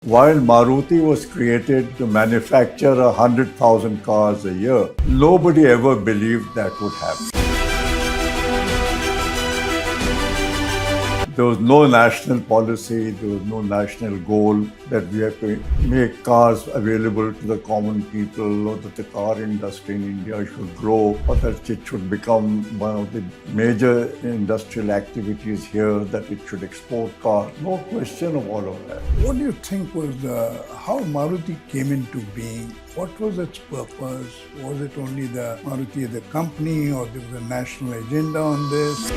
While Maruti was created to manufacture 100,000 cars a year, nobody ever believed that would happen. There was no national policy, there was no national goal that we have to make cars available to the common people, or that the car industry in India should grow, or that it should become one of the major industrial activities here, that it should export cars. No question of all of that. What do you think was how Maruti came into being? What was its purpose? Was it only the Maruti as a company, or there was a national agenda on this?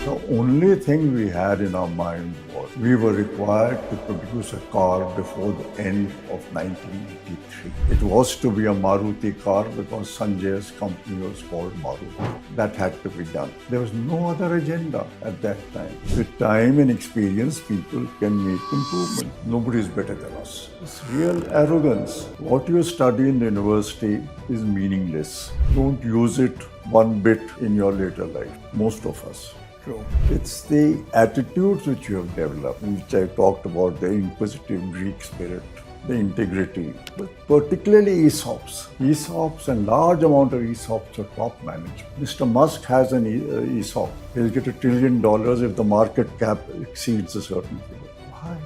The only thing we had in our mind was we were required to produce a car before the end of 1983. It was to be a Maruti car because Sanjay's company was called Maruti. That had to be done. There was no other agenda at that time. With time and experience, people can make improvement. Nobody is better than us. It's real arrogance. What you study in the university is meaningless. Don't use it one bit in your later life. Most of us. True. It's the attitudes which you have developed, which I talked about, the inquisitive Greek spirit, the integrity, but particularly ESOPs. ESOPs and large amount of ESOPs are top management. Mr. Musk has an ESOP. He'll get $1 trillion if the market cap exceeds a certain figure. Why?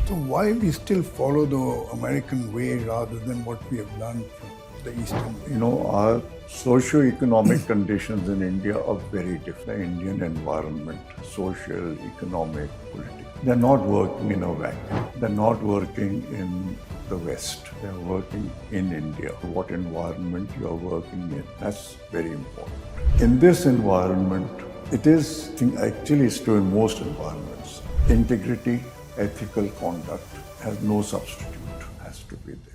So why we still follow the American way rather than what we have learned from the Eastern way? You know, our socioeconomic conditions in India are very different. The Indian environment, social, economic, political. They're not working in a vacuum. They're not working in the West. They're working in India. What environment you're working in, that's very important. In this environment, it is, actually it's true in most environments, integrity, ethical conduct has no substitute, has to be there.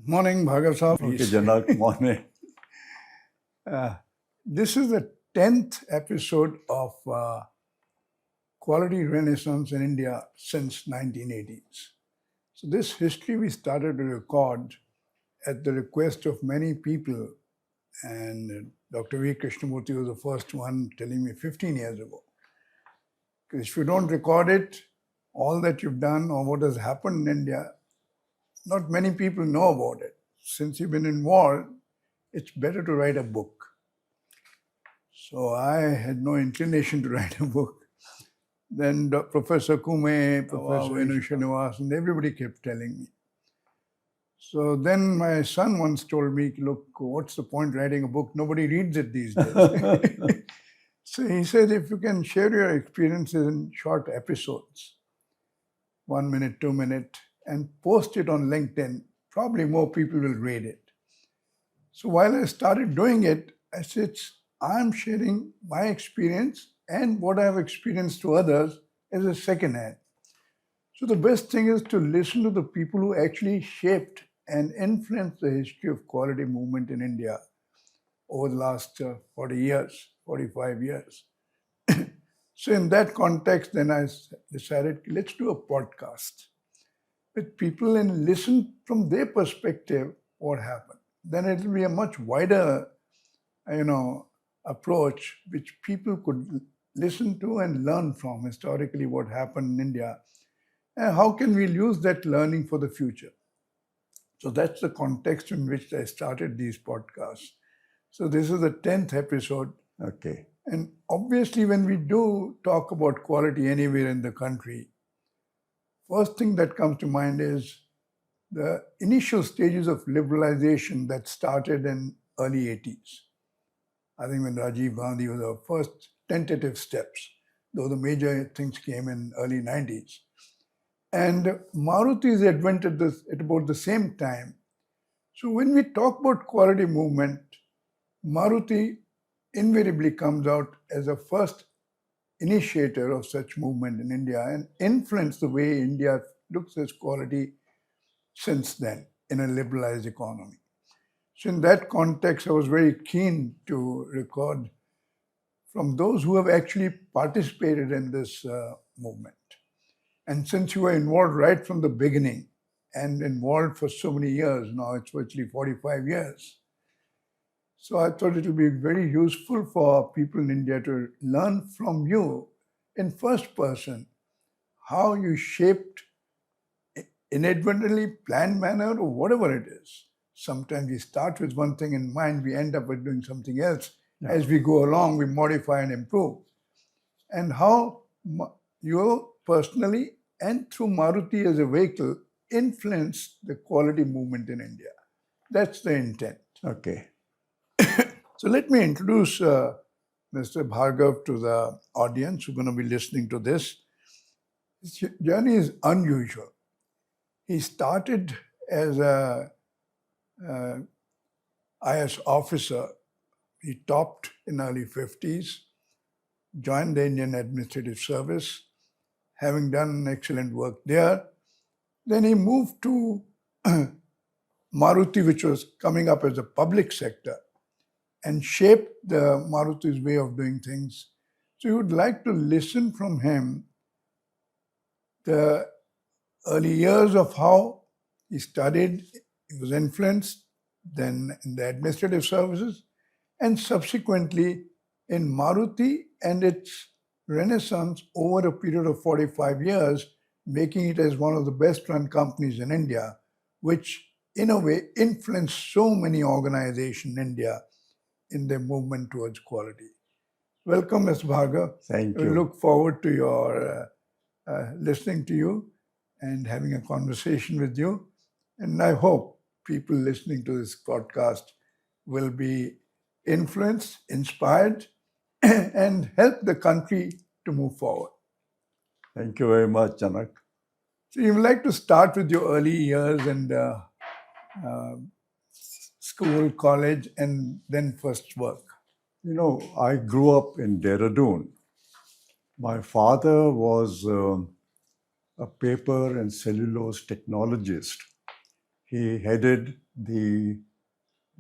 Morning, Bhargava sahab. Okay, Janak, morning. This is the 10th episode of Quality Renaissance in India since 1980s. So this history we started to record at the request of many people, and Dr. V. Krishnamurti was the first one telling me 15 years ago. Because if you don't record it, all that you've done or what has happened in India, not many people know about it. Since you've been involved, it's better to write a book. So I had no inclination to write a book. Then Professor Kume, Professor Venu Srinivas, and everybody kept telling me. So then my son once told me, look, what's the point writing a book? Nobody reads it these days. So he said, if you can share your experiences in short episodes, 1 minute, 2 minutes, and post it on LinkedIn, probably more people will read it. So while I started doing it, I said, I'm sharing my experience and what I have experienced to others as a second hand. So the best thing is to listen to the people who actually shaped and influenced the history of quality movement in India over the last 40 years, 45 years. So in that context, then I decided, let's do a podcast with people and listen from their perspective what happened. Then it will be a much wider, approach which people could listen to and learn from historically what happened in India. And how can we use that learning for the future? So that's the context in which I started these podcasts. So this is the 10th episode. Okay. And obviously when we do talk about quality anywhere in the country, first thing that comes to mind is the initial stages of liberalization that started in early 80s. I think when Rajiv Gandhi was our first tentative steps, though the major things came in early 90s. And Maruti's advent at about the same time. So when we talk about quality movement, Maruti invariably comes out as a first initiator of such movement in India and influenced the way India looks at quality since then in a liberalized economy. So in that context, I was very keen to record from those who have actually participated in this movement. And since you were involved right from the beginning and involved for so many years, now it's virtually 45 years. So I thought it will be very useful for people in India to learn from you in first person how you shaped inadvertently planned manner or whatever it is. Sometimes we start with one thing in mind, we end up with doing something else. As we go along, we modify and improve. And how you personally and through Maruti as a vehicle influenced the quality movement in India. That's the intent. Okay. So let me introduce Mr. Bhargav to the audience who are going to be listening to this. His journey is unusual. He started as a IS officer. He topped in early 50s, joined the Indian Administrative Service, having done excellent work there. Then he moved to Maruti, which was coming up as a public sector, and shaped the Maruti's way of doing things. So you would like to listen from him the early years of how he studied, he was influenced, then in the administrative services, and subsequently in Maruti and its renaissance over a period of 45 years, making it as one of the best run companies in India, which in a way influenced so many organizations in India in their movement towards quality. Welcome, Mr. Bhargav. Thank We you. look forward to your listening to you and having a conversation with you. And I hope people listening to this podcast will be influenced, inspired, and help the country to move forward. Thank you very much, Janak. So you would like to start with your early years and school, college, and then first work. You know, I grew up in Dehradun. My father was a paper and cellulose technologist. He headed the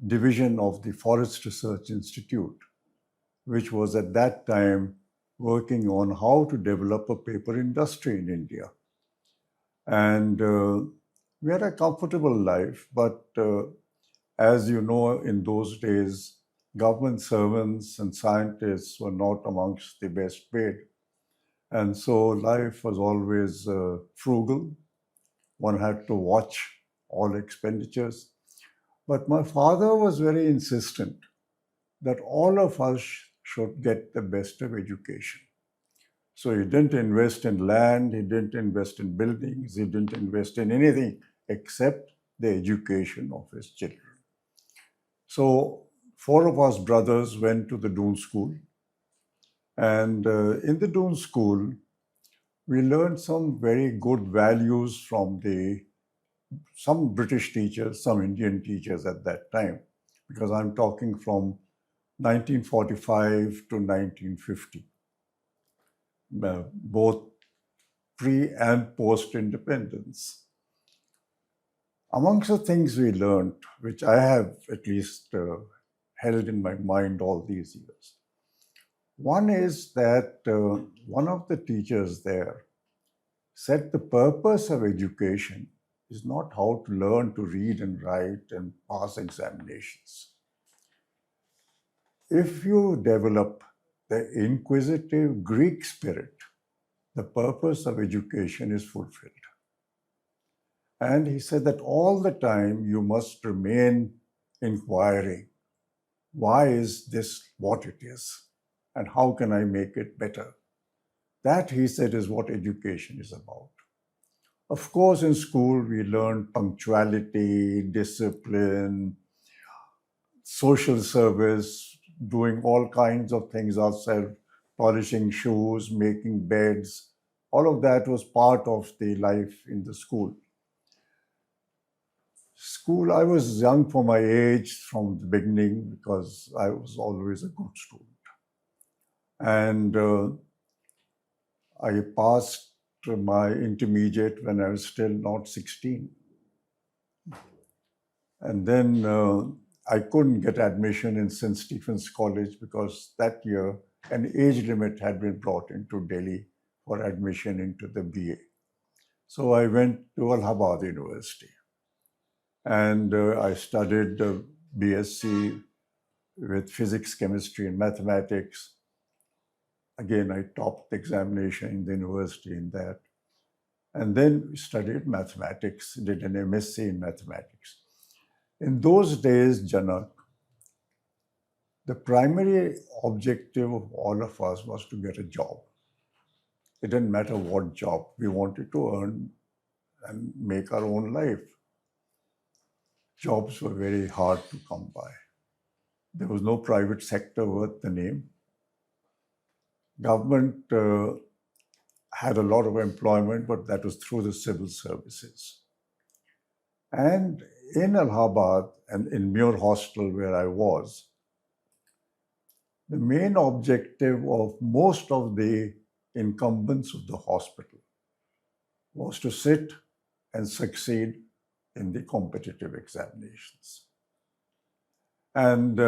division of the Forest Research Institute, which was at that time working on how to develop a paper industry in India. And we had a comfortable life, but as you know, in those days, government servants and scientists were not amongst the best paid. And so life was always frugal. One had to watch all expenditures. But my father was very insistent that all of us should get the best of education. So he didn't invest in land, he didn't invest in buildings, he didn't invest in anything except the education of his children. So 4 of us brothers went to the Doon School. And in the Doon School, we learned some very good values from some British teachers, some Indian teachers at that time, because I'm talking from 1945 to 1950, both pre and post independence. Amongst the things we learned, which I have at least held in my mind all these years, one is that one of the teachers there said the purpose of education is not how to learn to read and write and pass examinations. If you develop the inquisitive Greek spirit, the purpose of education is fulfilled. And he said that all the time you must remain inquiring. Why is this what it is? And how can I make it better? That, he said, is what education is about. Of course, in school, we learned punctuality, discipline, social service, doing all kinds of things ourselves, polishing shoes, making beds. All of that was part of the life in the school. I was young for my age from the beginning because I was always a good student. And I passed my intermediate when I was still not 16. And then I couldn't get admission in St. Stephen's College because that year an age limit had been brought into Delhi for admission into the BA. So I went to Allahabad University and I studied BSc with physics, chemistry, and mathematics. Again, I topped the examination in the university in that. And then we studied mathematics, did an MSc in mathematics. In those days, Janak, the primary objective of all of us was to get a job. It didn't matter what job. We wanted to earn and make our own life. Jobs were very hard to come by. There was no private sector worth the name. Government had a lot of employment, but that was through the civil services. And in Allahabad and in Muir Hostel, where I was, the main objective of most of the incumbents of the hospital was to sit and succeed in the competitive examinations. And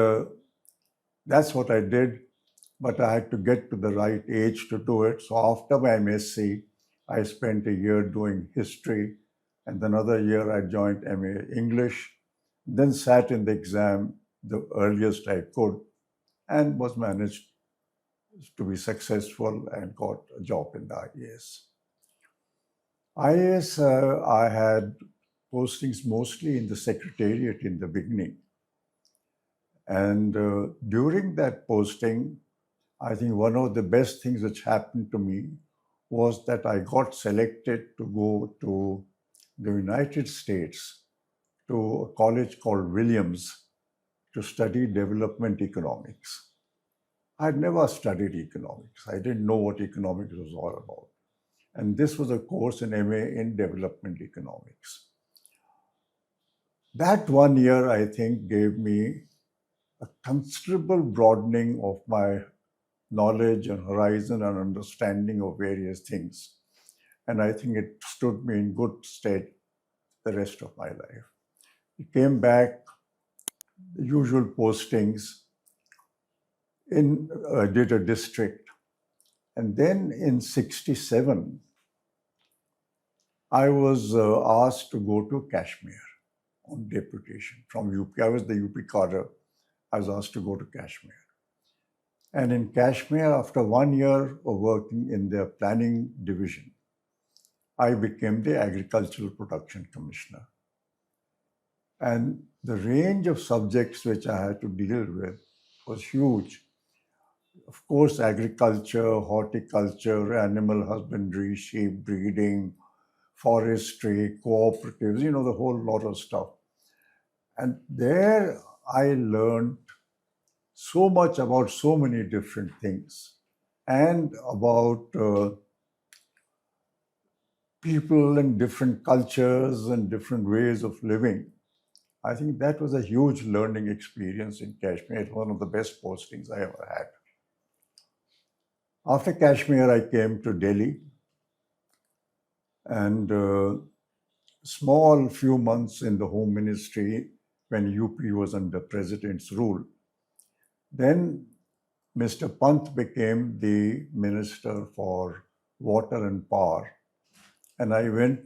that's what I did, but I had to get to the right age to do it. So after my MSc, I spent a year doing history, and another year I joined MA English, then sat in the exam the earliest I could, and was managed to be successful and got a job in the IAS. IAS, I had postings mostly in the secretariat in the beginning. And during that posting, I think one of the best things which happened to me was that I got selected to go to the United States to a college called Williams to study development economics. I'd never studied economics. I didn't know what economics was all about. And this was a course in MA in development economics. That 1 year, I think, gave me a considerable broadening of my knowledge and horizon and understanding of various things. And I think it stood me in good stead the rest of my life. I came back, the usual postings, did a district. And then in 67, I was asked to go to Kashmir on deputation from UP. I was the UP cadre. I was asked to go to Kashmir. And in Kashmir, after 1 year of working in their planning division, I became the Agricultural Production Commissioner. And the range of subjects which I had to deal with was huge. Of course, agriculture, horticulture, animal husbandry, sheep breeding, forestry, cooperatives, the whole lot of stuff. And there I learned so much about so many different things and about people and different cultures and different ways of living. I think that was a huge learning experience in Kashmir. It was one of the best postings I ever had. After Kashmir, I came to Delhi, and small few months in the Home Ministry when UP was under President's rule. Then Mr. Pant became the Minister for Water and Power, and I went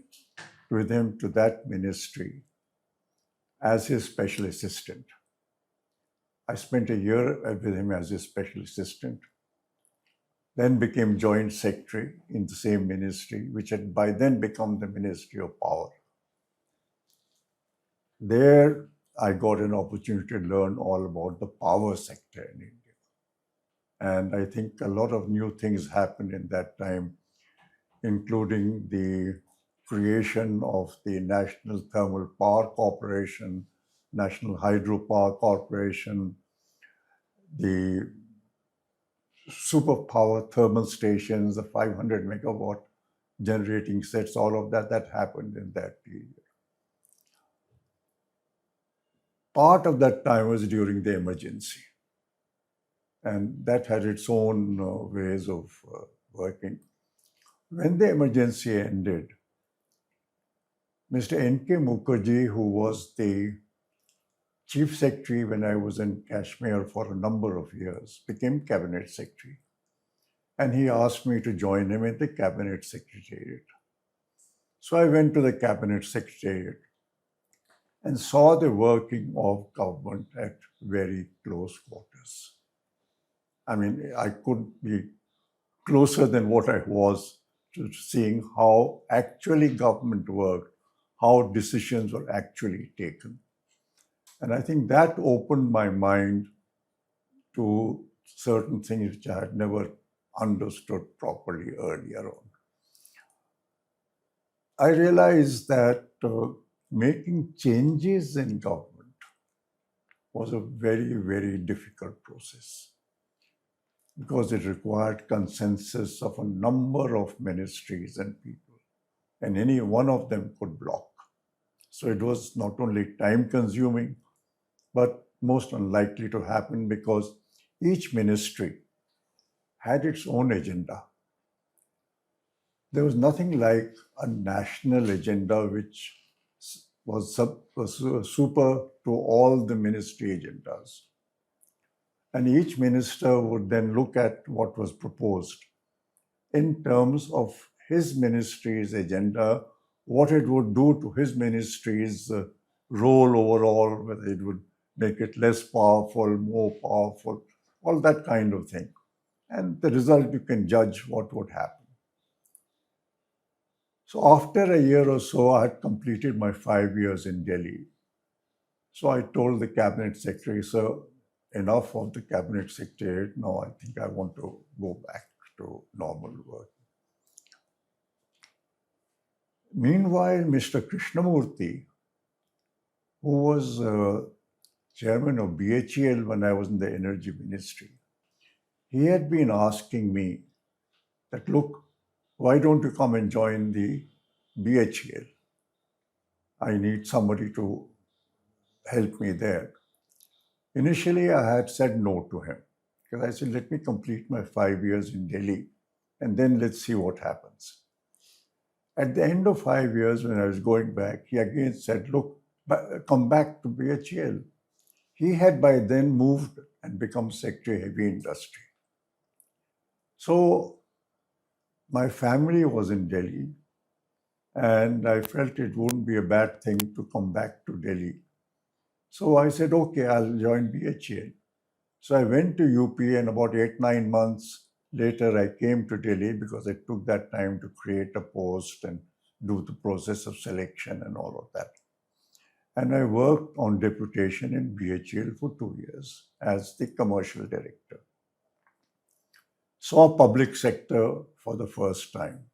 with him to that ministry as his special assistant. I spent a year with him as his special assistant, then became Joint Secretary in the same ministry, which had by then become the Ministry of Power. There, I got an opportunity to learn all about the power sector in India. And I think a lot of new things happened in that time, including the creation of the National Thermal Power Corporation, National Hydropower Corporation, the superpower thermal stations, the 500 megawatt generating sets, all of that happened in that period. Part of that time was during the emergency, and that had its own ways of working. When the emergency ended, Mr. N.K. Mukherjee, who was the Chief Secretary when I was in Kashmir for a number of years, became Cabinet Secretary. And he asked me to join him in the Cabinet Secretariat. So I went to the Cabinet Secretariat. and saw the working of government at very close quarters. I mean, I couldn't be closer than what I was to seeing how actually government worked, how decisions were actually taken. And I think that opened my mind to certain things which I had never understood properly earlier on. I realized that making changes in government was a very, very difficult process because it required consensus of a number of ministries and people, and any one of them could block. So it was not only time consuming, but most unlikely to happen because each ministry had its own agenda. There was nothing like a national agenda which was super to all the ministry agendas. And each minister would then look at what was proposed in terms of his ministry's agenda, what it would do to his ministry's role overall, whether it would make it less powerful, more powerful, all that kind of thing. And the result, you can judge what would happen. So after a year or so, I had completed my 5 years in Delhi. So I told the cabinet secretary, sir, enough of the cabinet secretariat. Now I think I want to go back to normal work. Meanwhile, Mr. Krishnamurthy, who was chairman of BHEL when I was in the energy ministry, he had been asking me that, look, why don't you come and join the BHEL? I need somebody to help me there. Initially, I had said no to him because I said, let me complete my 5 years in Delhi and then let's see what happens. At the end of 5 years, when I was going back, he again said, look, come back to BHEL. He had by then moved and become Secretary Heavy Industry. So my family was in Delhi, and I felt it wouldn't be a bad thing to come back to Delhi. So I said, okay, I'll join BHEL. So I went to UP, and about 8-9 months later, I came to Delhi because it took that time to create a post and do the process of selection and all of that. And I worked on deputation in BHEL for 2 years as the commercial director. Saw public sector for the first time.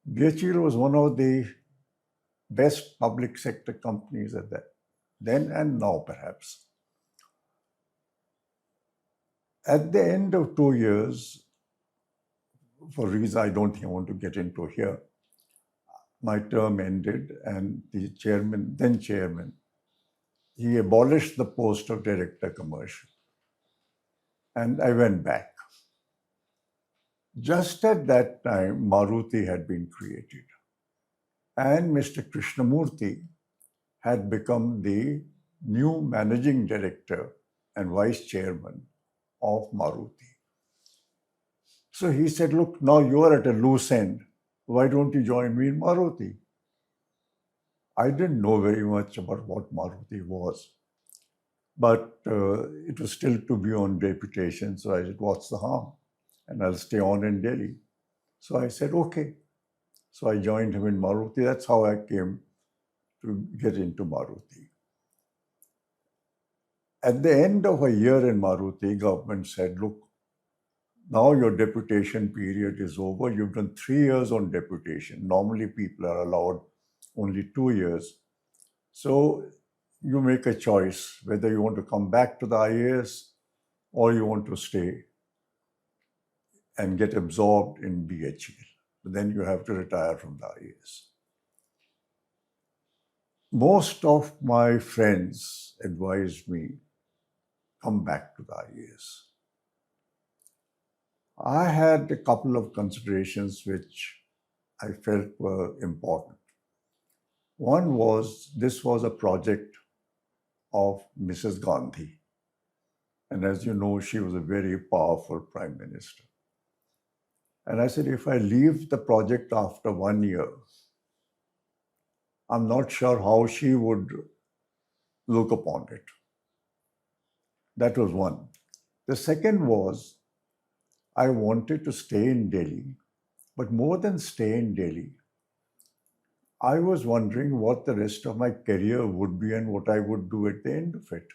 BHEL was one of the best public sector companies at that, then and now perhaps. At the end of 2 years, for reasons I don't think I want to get into here, my term ended and the then chairman, he abolished the post of director commercial. And I went back. Just at that time, Maruti had been created. And Mr. Krishnamurthy had become the new managing director and vice chairman of Maruti. So he said, look, now you are at a loose end. Why don't you join me in Maruti? I didn't know very much about what Maruti was, but it was still to be on deputation. So I said, what's the harm? And I'll stay on in Delhi. So I said, okay. So I joined him in Maruti. That's how I came to get into Maruti. At the end of a year in Maruti, government said, look, now your deputation period is over. You've done 3 years on deputation. Normally people are allowed only 2 years. So you make a choice whether you want to come back to the IAS or you want to stay and get absorbed in BHEL. But then you have to retire from the IAS. Most of my friends advised me, come back to the IAS. I had a couple of considerations which I felt were important. One was, this was a project of Mrs. Gandhi. And as you know, she was a very powerful prime minister. And I said, if I leave the project after 1 year, I'm not sure how she would look upon it. That was one. The second was I wanted to stay in Delhi, but more than stay in Delhi, I was wondering what the rest of my career would be and what I would do at the end of it.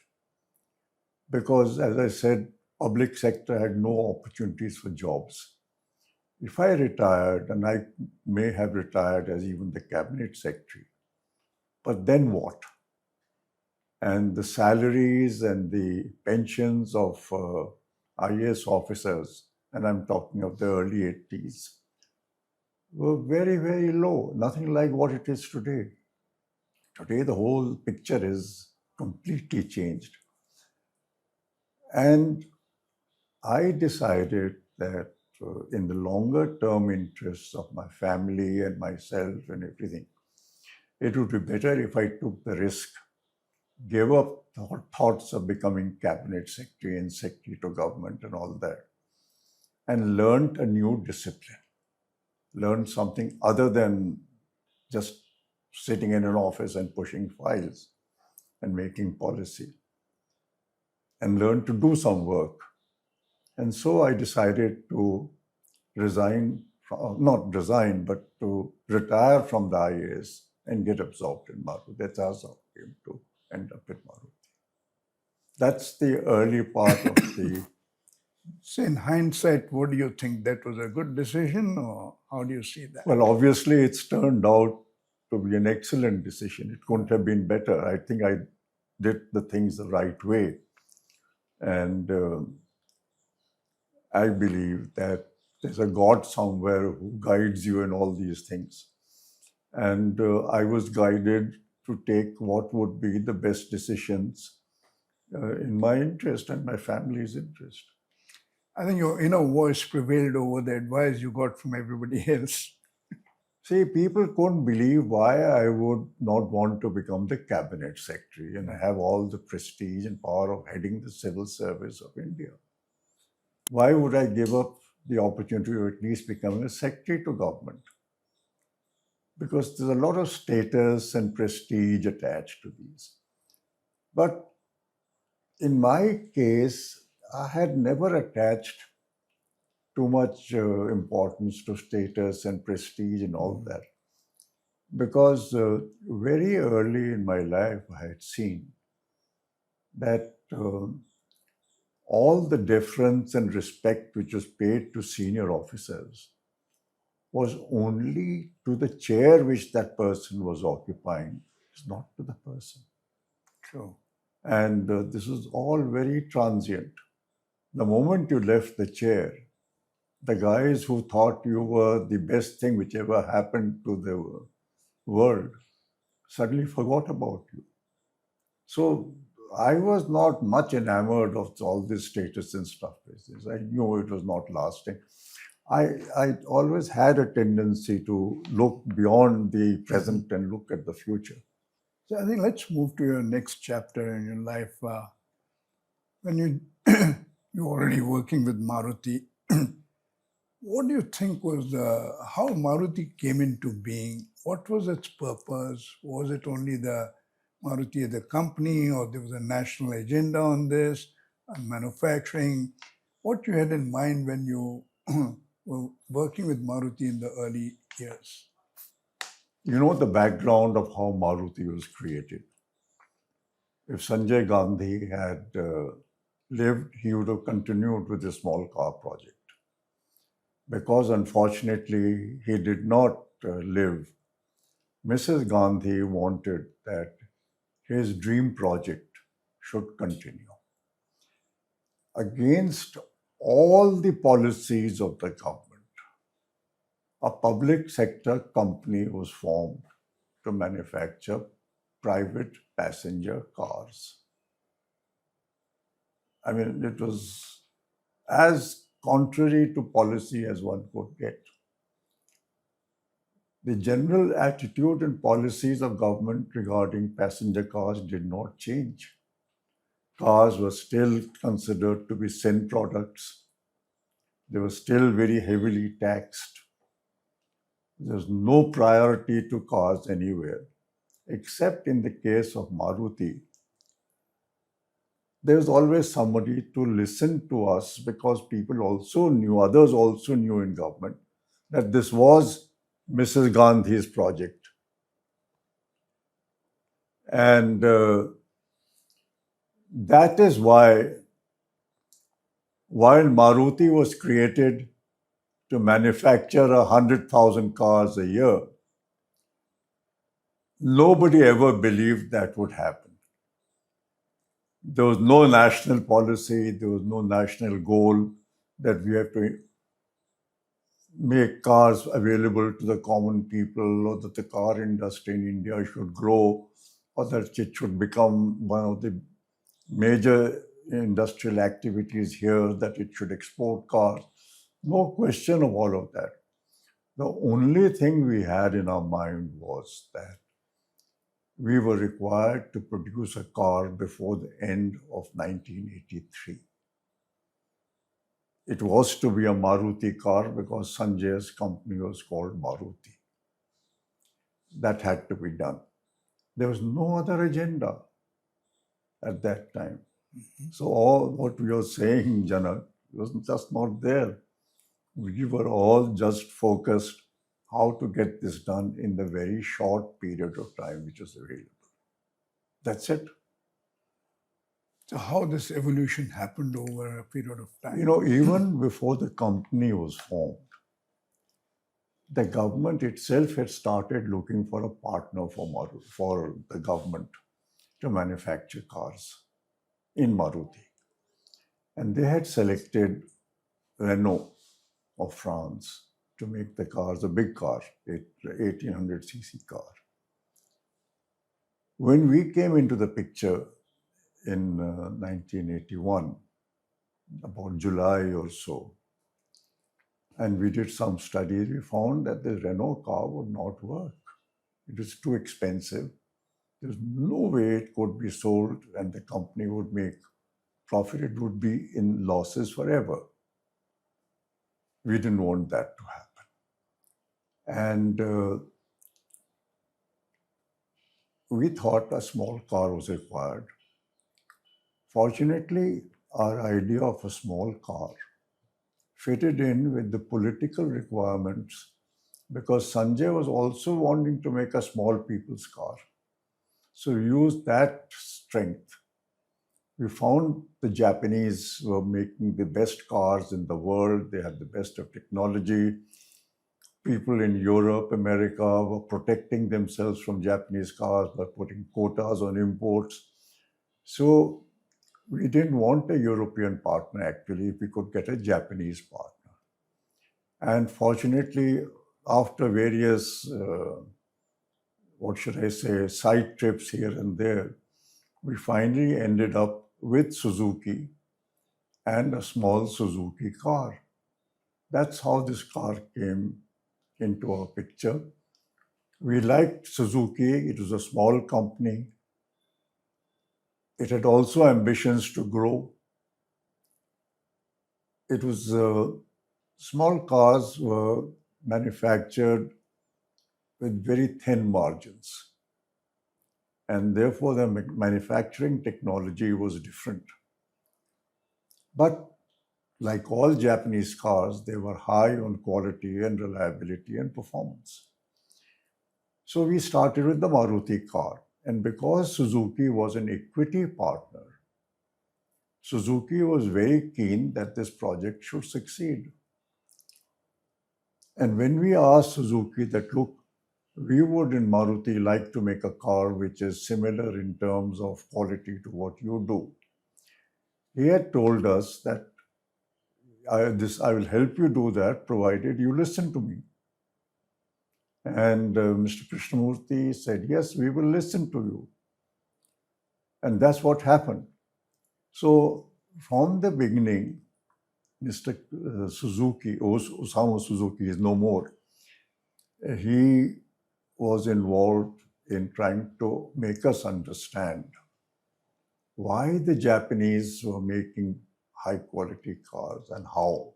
Because, as I said, public sector had no opportunities for jobs. If I retired, and I may have retired as even the cabinet secretary, but then what? And the salaries and the pensions of IAS officers, and I'm talking of the early 80s, were very, very low, nothing like what it is today. Today, the whole picture is completely changed. And I decided that in the longer term interests of my family and myself and everything, it would be better if I took the risk, gave up thoughts of becoming cabinet secretary and secretary to government and all that, and learned a new discipline, learned something other than just sitting in an office and pushing files and making policy, and learned to do some work. And so I decided to resign, not resign, but to retire from the IAS and get absorbed in Maruti. That's how I came to end up at Maruti. That's the early part of the. So, in hindsight, what do you think? That was a good decision, or how do you see that? Well, obviously, it's turned out to be an excellent decision. It couldn't have been better. I think I did the things the right way. And I believe that there's a God somewhere who guides you in all these things. And I was guided to take what would be the best decisions in my interest and my family's interest. I think your inner voice prevailed over the advice you got from everybody else. See, people couldn't believe why I would not want to become the cabinet secretary and have all the prestige and power of heading the civil service of India. Why would I give up the opportunity of at least becoming a secretary to government? Because there's a lot of status and prestige attached to these. But in my case, I had never attached too much importance to status and prestige and all that. Because very early in my life, I had seen that all the deference and respect which was paid to senior officers was only to the chair which that person was occupying, it's not to the person. True. And this was all very transient. The moment you left the chair, the guys who thought you were the best thing which ever happened to the world suddenly forgot about you. So I was not much enamored of all this status and stuff. I knew it was not lasting. I always had a tendency to look beyond the present and look at the future. So I think let's move to your next chapter in your life. When you you're already working with Maruti, what do you think was how Maruti came into being? What was its purpose? Was it only the Maruti the company, or there was a national agenda on this, on manufacturing? What you had in mind when you were working with Maruti in the early years? You know the background of how Maruti was created. If Sanjay Gandhi had lived, he would have continued with the small car project. Because unfortunately he did not live, Mrs. Gandhi wanted that his dream project should continue. Against all the policies of the government, a public sector company was formed to manufacture private passenger cars. I mean, it was as contrary to policy as one could get. The general attitude and policies of government regarding passenger cars did not change. Cars were still considered to be sin products. They were still very heavily taxed. There's no priority to cars anywhere. except in the case of Maruti, there was always somebody to listen to us because people also knew, others also knew in government that this was Mrs. Gandhi's project. And that is why, while Maruti was created to manufacture 100,000 cars a year, nobody ever believed that would happen. There was no national policy, there was no national goal that we have to make cars available to the common people, or that the car industry in India should grow, or that it should become one of the major industrial activities here, that it should export cars. No question of all of that. The only thing we had in our mind was that we were required to produce a car before the end of 1983. It was to be a Maruti car because Sanjay's company was called Maruti. That had to be done. There was no other agenda at that time. So all what we are saying, Janak, was just not there. We were all just focused how to get this done in the very short period of time which was available. That's it. So how this evolution happened over a period of time? Even before the company was formed, the government itself had started looking for a partner for the government to manufacture cars in Maruti. And they had selected Renault of France to make the cars, a big car, 1800cc car. When we came into the picture in 1981, about July or so, and we did some studies, we found that the Renault car would not work. It was too expensive. There's no way it could be sold and the company would make profit. It would be in losses forever. We didn't want that to happen. And we thought a small car was required. Fortunately, our idea of a small car fitted in with the political requirements because Sanjay was also wanting to make a small people's car. So we used that strength. We found the Japanese were making the best cars in the world. They had the best of technology. People in Europe, America were protecting themselves from Japanese cars by putting quotas on imports. So we didn't want a European partner, actually, if we could get a Japanese partner. And fortunately, after various, side trips here and there, we finally ended up with Suzuki and a small Suzuki car. That's how this car came into our picture. We liked Suzuki. It was a small company. It had also ambitions to grow. It was small cars were manufactured with very thin margins. And therefore, the manufacturing technology was different. But like all Japanese cars, they were high on quality and reliability and performance. So we started with the Maruti car. And because Suzuki was an equity partner, Suzuki was very keen that this project should succeed. And when we asked Suzuki that, look, we would in Maruti like to make a car which is similar in terms of quality to what you do, he had told us that I will help you do that provided you listen to me. And Mr. Krishnamurti said, yes, we will listen to you. And that's what happened. So from the beginning, Mr. Suzuki, Osamu Suzuki is no more. He was involved in trying to make us understand why the Japanese were making high quality cars and how,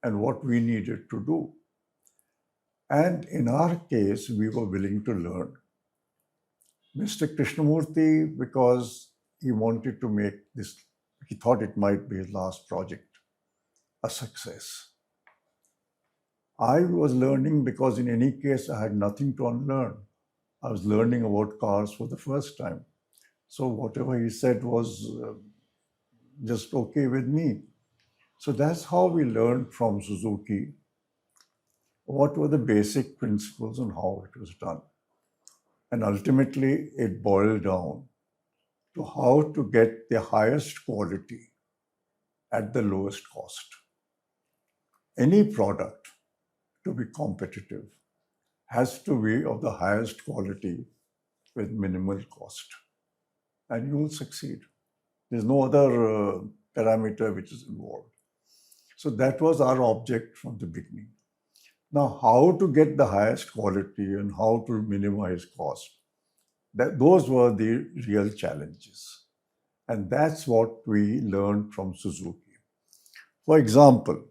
and what we needed to do. And in our case, we were willing to learn. Mr. Krishnamurti, because he wanted to make this, he thought it might be his last project, a success. I was learning because, in any case, I had nothing to unlearn. I was learning about cars for the first time. So, whatever he said was just okay with me. So, that's how we learned from Suzuki what were the basic principles and how it was done. And ultimately, it boiled down to how to get the highest quality at the lowest cost. Any product, to be competitive, has to be of the highest quality with minimal cost, and you will succeed. There's no other parameter which is involved. So that was our object from the beginning. Now, how to get the highest quality and how to minimize cost, those were the real challenges. And that's what we learned from Suzuki. For example,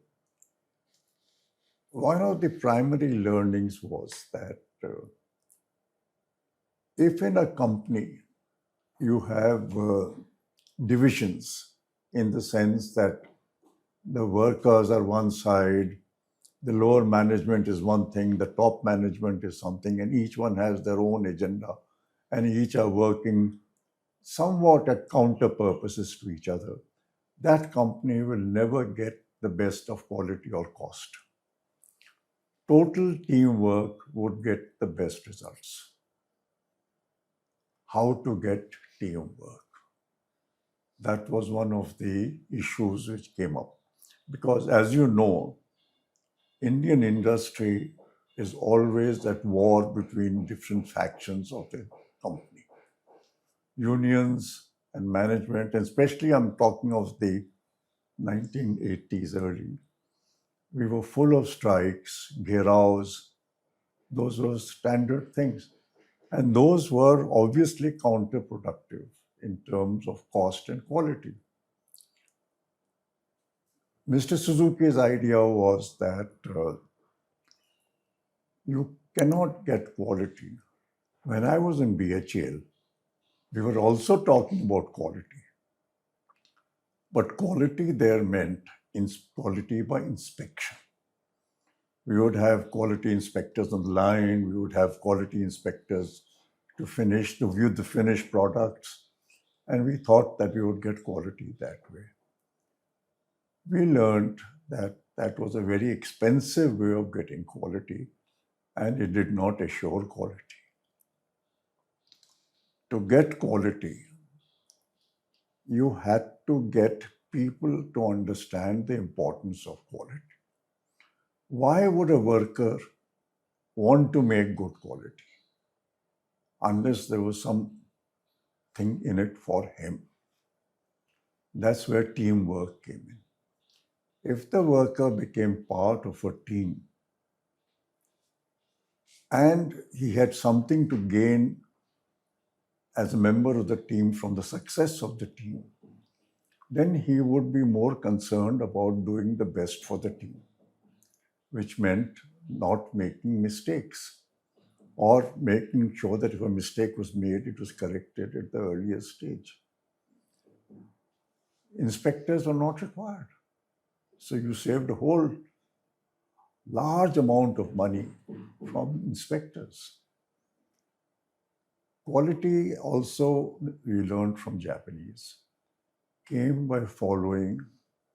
one of the primary learnings was that if in a company you have divisions, in the sense that the workers are one side, the lower management is one thing, the top management is something, and each one has their own agenda, and each are working somewhat at counter purposes to each other, that company will never get the best of quality or cost. Total teamwork would get the best results. How to get teamwork? That was one of the issues which came up. Because as you know, Indian industry is always at war between different factions of the company. Unions and management, and especially I'm talking of the 1980s early, we were full of strikes, gheraos. Those were standard things. And those were obviously counterproductive in terms of cost and quality. Mr. Suzuki's idea was that you cannot get quality. When I was in BHL, we were also talking about quality. But quality there meant quality by inspection. We would have quality inspectors on the line, we would have quality inspectors to view the finished products, and we thought that we would get quality that way. We learned that that was a very expensive way of getting quality, and it did not assure quality. To get quality, you had to get people to understand the importance of quality. Why would a worker want to make good quality unless there was something in it for him? That's where teamwork came in. If the worker became part of a team and he had something to gain as a member of the team from the success of the team, then he would be more concerned about doing the best for the team, which meant not making mistakes or making sure that if a mistake was made, it was corrected at the earliest stage. Inspectors were not required. So you saved a whole large amount of money from inspectors. Quality also, we learned from Japanese, came by following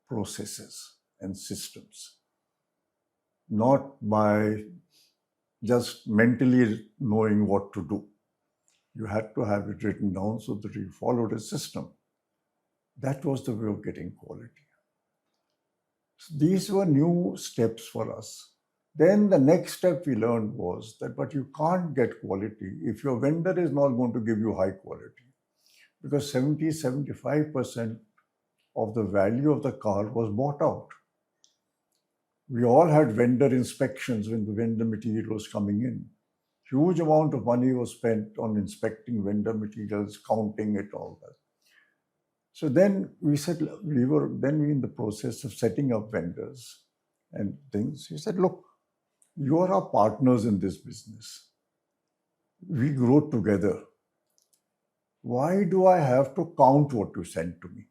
processes and systems, not by just mentally knowing what to do. You had to have it written down so that you followed a system. That was the way of getting quality. So these were new steps for us. Then the next step we learned was that, but you can't get quality if your vendor is not going to give you high quality, because 70-75% of the value of the car was bought out. We all had vendor inspections when the vendor material was coming in. Huge amount of money was spent on inspecting vendor materials, counting it, all that. So then we said, we were in the process of setting up vendors and things. He said, look, you are our partners in this business. We grow together. Why do I have to count what you send to me?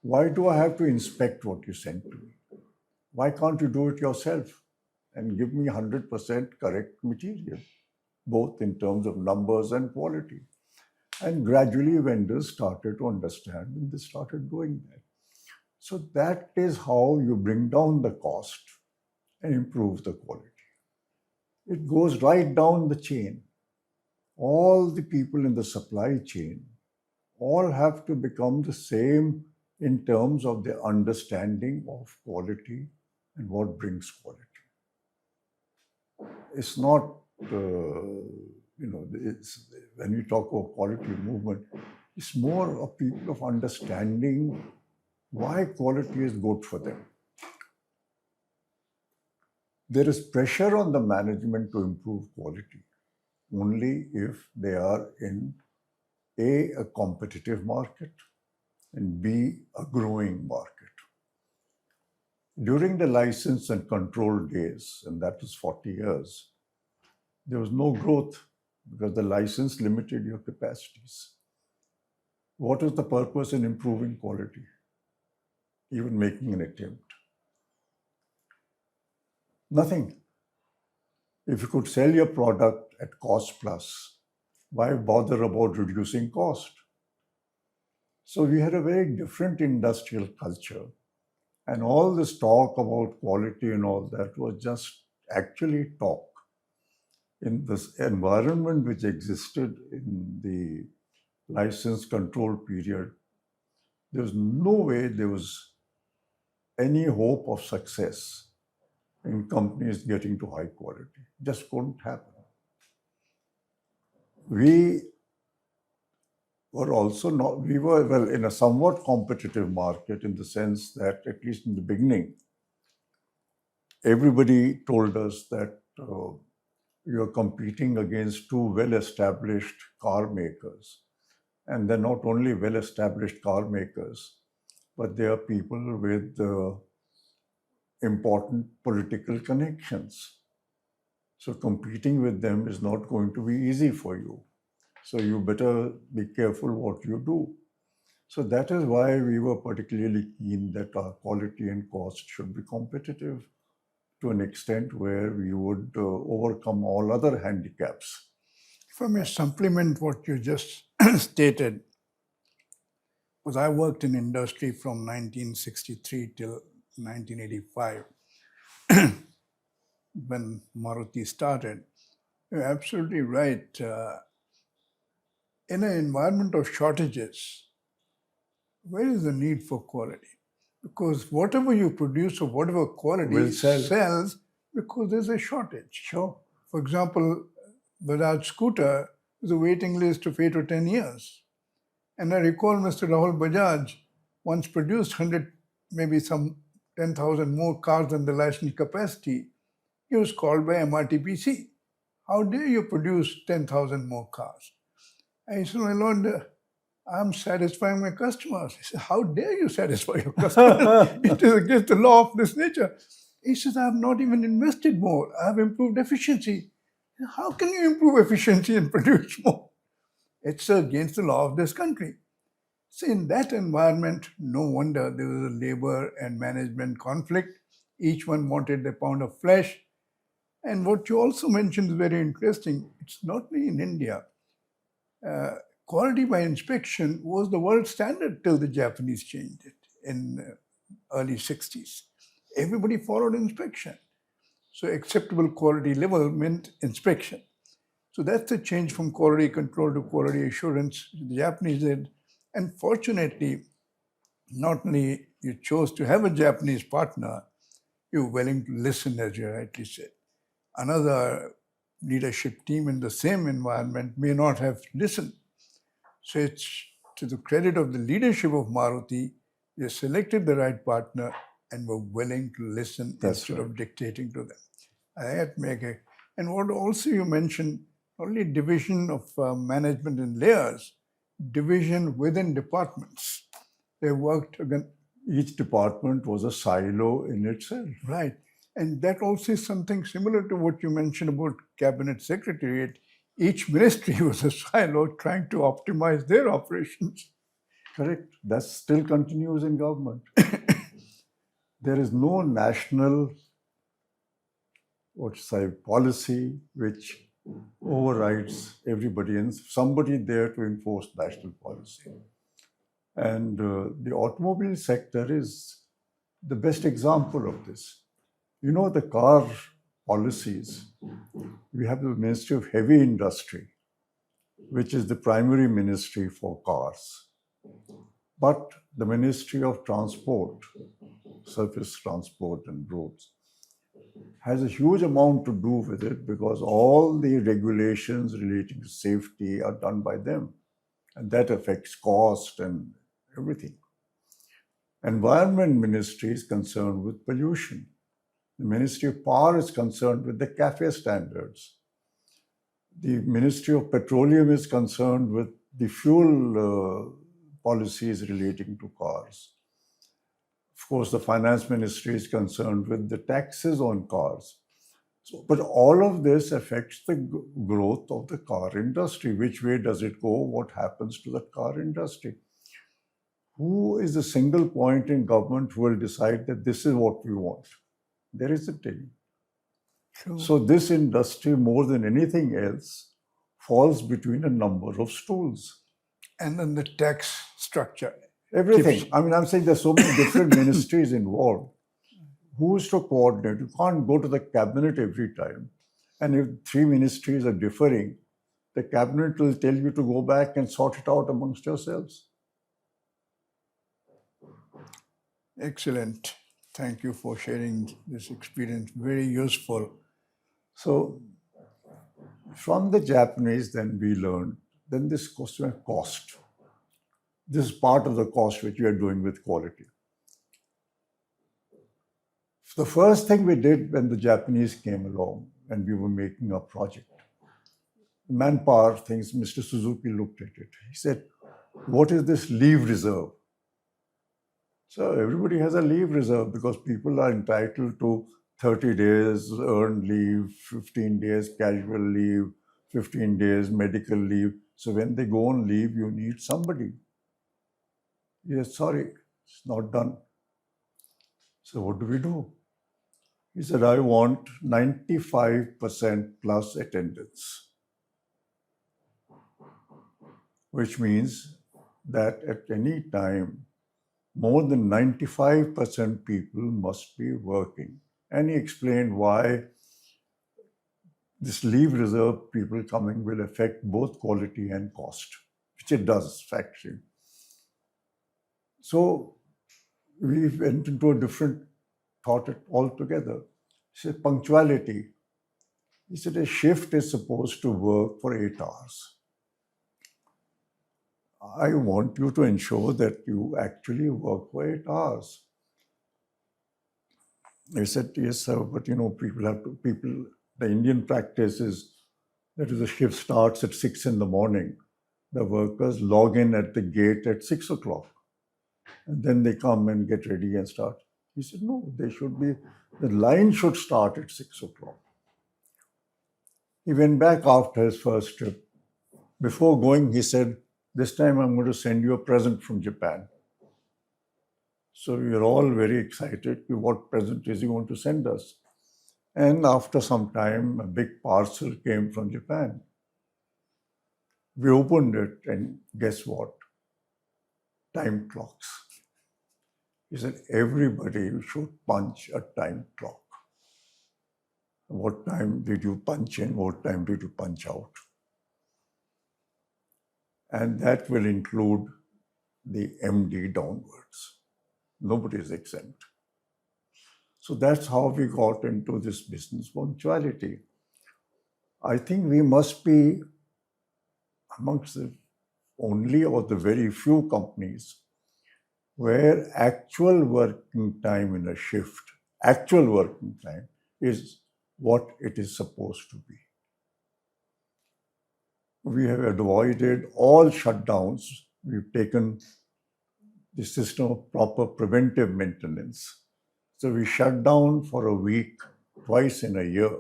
Why do I have to inspect what you send to me? Why can't you do it yourself and give me 100% correct material, both in terms of numbers and quality? And gradually vendors started to understand and they started doing that. So that is how you bring down the cost and improve the quality. It goes right down the chain. All the people in the supply chain all have to become the same in terms of their understanding of quality and what brings quality. It's not, when we talk of quality movement, it's more of people of understanding why quality is good for them. There is pressure on the management to improve quality only if they are in a competitive market, and B, a growing market. During the license and control days, and that was 40 years, there was no growth because the license limited your capacities. What is the purpose in improving quality? Even making an attempt? Nothing. If you could sell your product at cost plus, why bother about reducing cost? So we had a very different industrial culture. And all this talk about quality and all that was just actually talk. In this environment which existed in the license control period, there was no way there was any hope of success in companies getting to high quality. Just couldn't happen. We were in a somewhat competitive market in the sense that, at least in the beginning, everybody told us that you're competing against two well-established car makers. And they're not only well-established car makers, but they are people with important political connections. So competing with them is not going to be easy for you. So you better be careful what you do. So that is why we were particularly keen that our quality and cost should be competitive to an extent where we would overcome all other handicaps. If I may supplement what you just stated, because I worked in industry from 1963 till 1985, when Maruti started. You're absolutely right. In an environment of shortages, where is the need for quality? Because whatever you produce of whatever quality Will sell. sells because there's a shortage. Sure. For example, Bajaj scooter is a waiting list of 8 or 10 years. And I recall Mr. Rahul Bajaj once produced 100, maybe some 10,000 more cars than the licensed capacity. He was called by MRTPC. How dare you produce 10,000 more cars? And he said, my lord, I'm satisfying my customers. He said, how dare you satisfy your customers? It is against the law of this nature. He says, I have not even invested more. I have improved efficiency. How can you improve efficiency and produce more? It's against the law of this country. So in that environment, no wonder there was a labor and management conflict. Each one wanted a pound of flesh. And what you also mentioned is very interesting. It's not only in India. Quality by inspection was the world standard till the Japanese changed it in early 60s. Everybody followed inspection. So acceptable quality level meant inspection. So that's the change from quality control to quality assurance the Japanese did. And fortunately, not only you chose to have a Japanese partner, you're willing to listen, as you rightly said. Another leadership team in the same environment may not have listened. So it's to the credit of the leadership of Maruti, they selected the right partner and were willing to listen instead of dictating to them. And what also you mentioned, only division of management in layers, division within departments. They worked again. Each department was a silo in itself. Right. And that also is something similar to what you mentioned about Cabinet Secretariat. each ministry was a silo trying to optimize their operations. Correct. That still continues in government. There is no national, policy which overrides everybody and somebody there to enforce national policy. And the automobile sector is the best example of this. You know, the car policies, we have the Ministry of Heavy Industry, which is the primary ministry for cars. But the Ministry of Transport, surface transport and roads, has a huge amount to do with it because all the regulations relating to safety are done by them. And that affects cost and everything. Environment Ministry is concerned with pollution. The Ministry of Power is concerned with the CAFE standards. The Ministry of Petroleum is concerned with the fuel policies relating to cars. Of course, the Finance Ministry is concerned with the taxes on cars. So, but all of this affects the growth of the car industry. Which way does it go? What happens to the car industry? Who is the single point in government who will decide that this is what we want? There isn't any. True. So this industry, more than anything else, falls between a number of stools. And then the tax structure. Everything. I mean, I'm saying there's so many different ministries involved. Who is to coordinate? You can't go to the cabinet every time. And if three ministries are differing, the cabinet will tell you to go back and sort it out amongst yourselves. Excellent. Thank you for sharing this experience. Very useful. So from the Japanese, then we learned, then this question of cost. This is part of the cost which we are doing with quality. The first thing we did when the Japanese came along and we were making a project, manpower things, Mr. Suzuki looked at it. He said, what is this leave reserve? So everybody has a leave reserve because people are entitled to 30 days earned leave, 15 days casual leave, 15 days medical leave. So when they go on leave, you need somebody. Yes, sorry, it's not done. So what do we do? He said, I want 95% plus attendance, which means that at any time, more than 95% people must be working. And he explained why this leave reserve people coming will affect both quality and cost, which it does, factually. So we went into a different thought altogether. He said, punctuality. He said, a shift is supposed to work for 8 hours. I want you to ensure that you actually work for 8 hours. He said, yes, sir, but the Indian practice is that the shift starts at 6 in the morning. The workers log in at the gate at 6 o'clock. And then they come and get ready and start. He said, no, the line should start at 6 o'clock. He went back after his first trip. Before going, he said, this time I'm going to send you a present from Japan. So we are all very excited. What present is he going to send us? And after some time, a big parcel came from Japan. We opened it and guess what? Time clocks. He said, everybody should punch a time clock. What time did you punch in? What time did you punch out? And that will include the MD downwards. Nobody is exempt. So that's how we got into this business punctuality. I think we must be amongst the only or the very few companies where actual working time in a shift, actual working time is what it is supposed to be. We have avoided all shutdowns. We've taken the system of proper preventive maintenance. So we shut down for a week, twice in a year.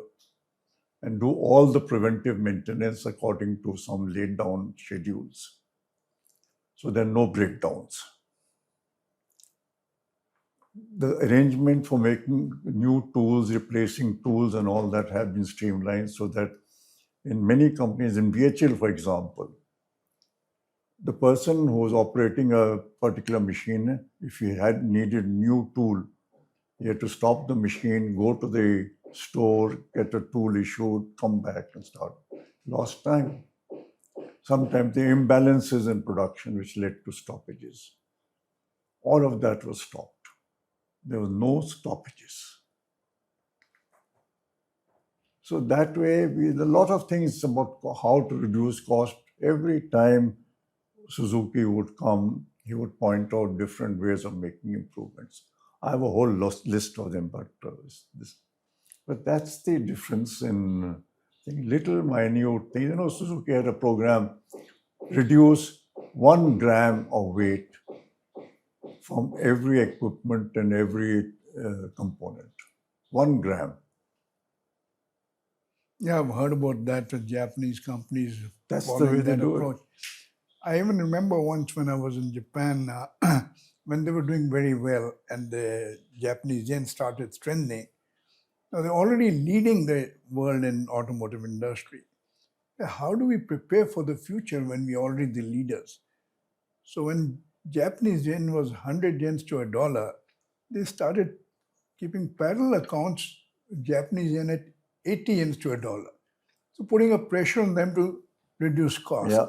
and do all the preventive maintenance according to some laid down schedules. So there are no breakdowns. The arrangement for making new tools, replacing tools, and all that have been streamlined so that in many companies, in BHL, for example, the person who was operating a particular machine, if he had needed new tool, he had to stop the machine, go to the store, get a tool issued, come back and start. Lost time. Sometimes the imbalances in production which led to stoppages. All of that was stopped. There were no stoppages. So that way, a lot of things about how to reduce cost. Every time Suzuki would come, he would point out different ways of making improvements. I have a whole list of them, but that's the difference in little minute things. You know, Suzuki had a program, reduce 1 gram of weight from every equipment and every component. 1 gram. Yeah, I've heard about that with Japanese companies. That's the following way they that do approach. it. I even remember once when I was in Japan, when they were doing very well and the Japanese yen started strengthening. Now they're already leading the world in automotive industry. How do we prepare for the future when we're already the leaders? So when Japanese yen was 100 yens to a dollar, they started keeping parallel accounts, Japanese yen at 80 yens to a dollar. So putting a pressure on them to reduce costs Yeah.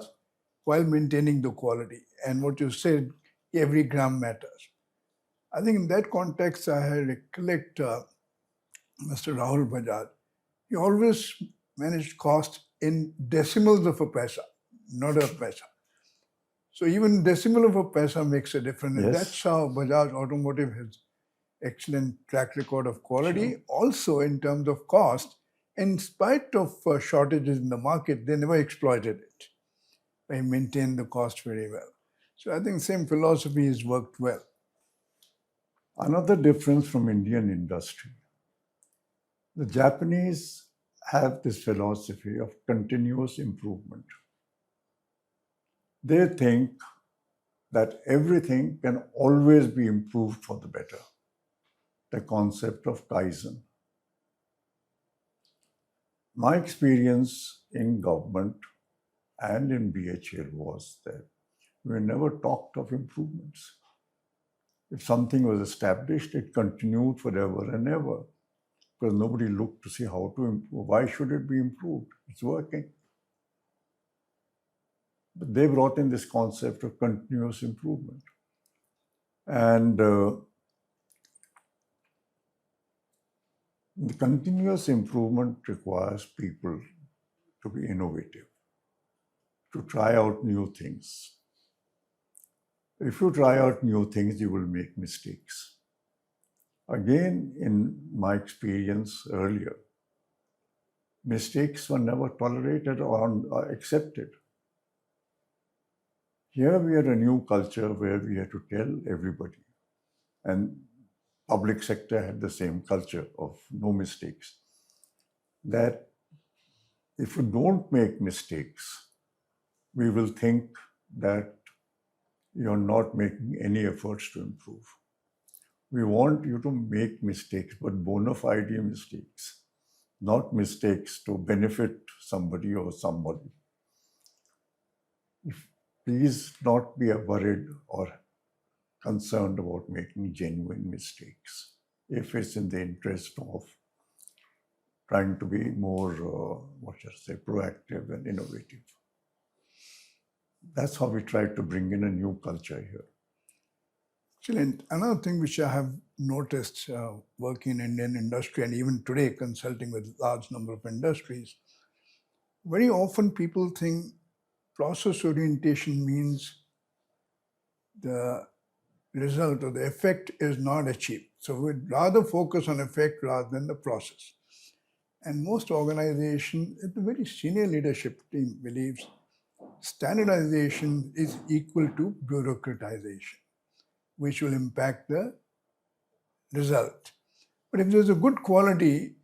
while maintaining the quality. And what you said, every gram matters. I think in that context, I recollect Mr. Rahul Bajaj. He always managed cost in decimals of a paisa, not a paisa. So even decimal of a paisa makes a difference. And Yes. that's how Bajaj Automotive has excellent track record of quality. Sure. Also in terms of cost, in spite of shortages in the market, they never exploited it. They maintained the cost very well. So I think same philosophy has worked well. Another difference from Indian industry. The Japanese have this philosophy of continuous improvement. They think that everything can always be improved for the better. The concept of Kaizen. My experience in government and in BHL was that we never talked of improvements. If something was established, it continued forever and ever because nobody looked to see how to improve. Why should it be improved? It's working. But they brought in this concept of continuous improvement. And the continuous improvement requires people to be innovative, to try out new things. If you try out new things, you will make mistakes. Again, in my experience earlier, mistakes were never tolerated or accepted. Here we had a new culture where we had to tell everybody, and public sector had the same culture of no mistakes, that if you don't make mistakes, we will think that you're not making any efforts to improve. We want you to make mistakes, but bona fide mistakes, not mistakes to benefit somebody or somebody. Please not be worried or concerned about making genuine mistakes if it's in the interest of trying to be more, proactive and innovative. That's how we try to bring in a new culture here. Excellent. Another thing which I have noticed working in Indian industry and even today consulting with large number of industries, very often people think process orientation means the result or the effect is not achieved. So we'd rather focus on effect rather than the process. And most organizations at the very senior leadership team believes standardization is equal to bureaucratization, which will impact the result. But if there's a good quality,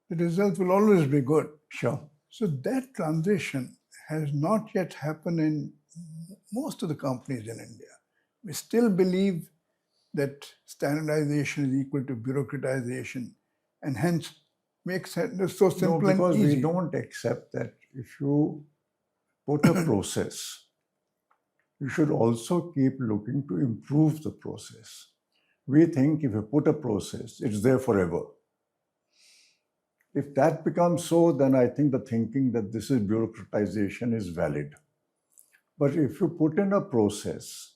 the result will always be good. Sure. So that transition has not yet happened in most of the companies in India. We still believe that standardization is equal to bureaucratization, and hence makes it so No, simple and because we easy. don't accept that if you put a process, you should also keep looking to improve the process. We think if you put a process, it's there forever. If that becomes so, then I think the thinking that this is bureaucratization is valid. But if you put in a process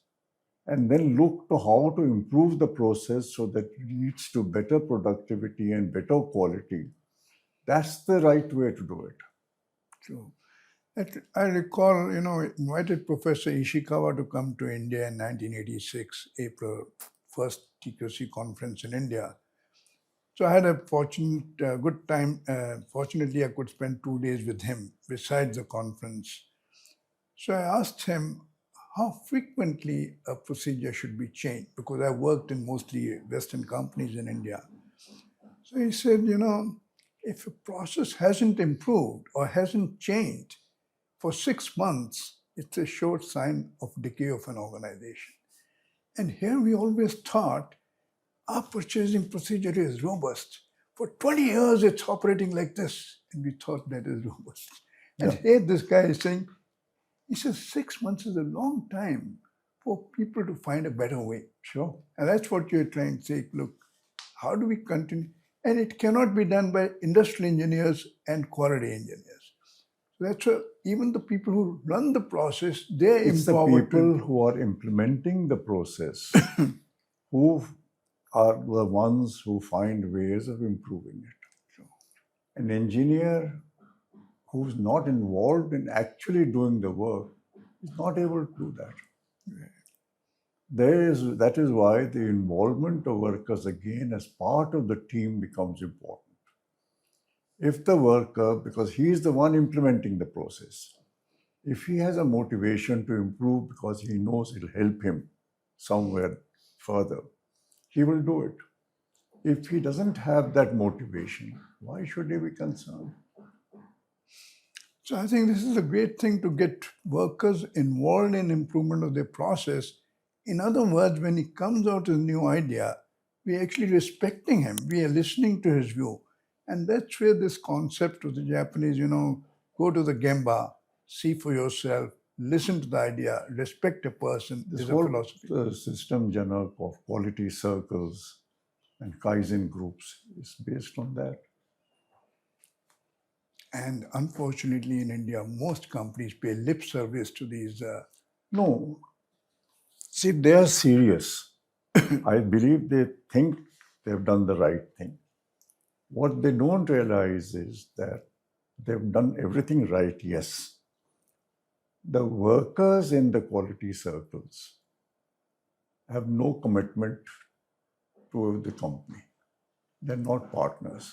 and then look to how to improve the process so that it leads to better productivity and better quality, that's the right way to do it. So I recall, invited Professor Ishikawa to come to India in 1986, April, first TQC conference in India. So I had a good time. Fortunately, I could spend 2 days with him besides the conference. So I asked him how frequently a procedure should be changed because I worked in mostly Western companies in India. So he said, if a process hasn't improved or hasn't changed for 6 months, it's a sure sign of decay of an organization. And here we always thought our purchasing procedure is robust. For 20 years, it's operating like this. And we thought that is robust. And Yeah. here this guy is saying, he says 6 months is a long time for people to find a better way. Sure. And that's what you're trying to say. Look, how do we continue? And it cannot be done by industrial engineers and quality engineers. So that's why even the people who run the process, they're It's the empowered people to. who are implementing the process who are the ones who find ways of improving it. An engineer who's not involved in actually doing the work is not able to do that. That is why the involvement of workers again as part of the team becomes important. If the worker, because he is the one implementing the process, if he has a motivation to improve because he knows it'll help him somewhere further, he will do it. If he doesn't have that motivation, why should he be concerned? So I think this is a great thing to get workers involved in improvement of their process. In other words, when he comes out with a new idea, we're actually respecting him. We are listening to his view. And that's where this concept of the Japanese, go to the gemba, see for yourself, listen to the idea, respect a person This is a whole philosophy. system, Janak, of quality circles and Kaizen groups is based on that. And unfortunately, in India, most companies pay lip service to these. No, see, they are serious. I believe they think they've done the right thing. What they don't realize is that they've done everything right, yes. The workers in the quality circles have no commitment to the company. They're not partners.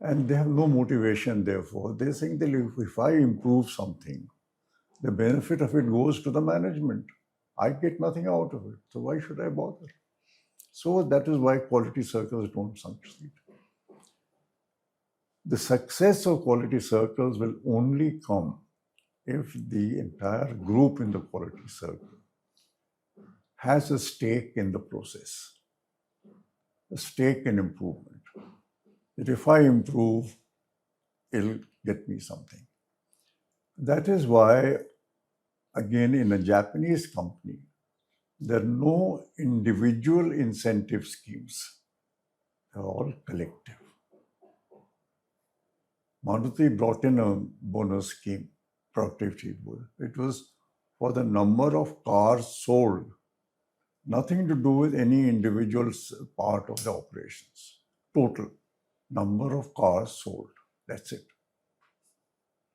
And they have no motivation, therefore. They think that if I improve something, the benefit of it goes to the management. I get nothing out of it. So why should I bother? So that is why quality circles don't succeed. The success of quality circles will only come if the entire group in the quality circle has a stake in the process, a stake in improvement. That if I improve, it'll get me something. That is why, again, in a Japanese company, there are no individual incentive schemes. They're all collective. Maruti brought in a bonus scheme, productivity bonus. It was for the number of cars sold, nothing to do with any individual part of the operations. Total number of cars sold. That's it.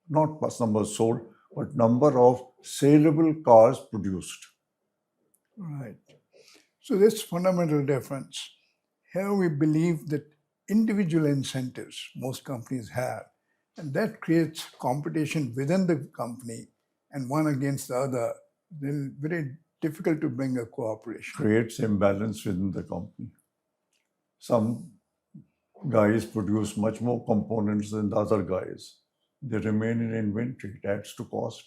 Not bus number sold, but number of saleable cars produced. Right. So this fundamental difference. Here we believe that individual incentives most companies have, and that creates competition within the company and one against the other. Then very difficult to bring a cooperation. Creates imbalance within the company. Some guys produce much more components than the other guys. They remain in inventory. It adds to cost.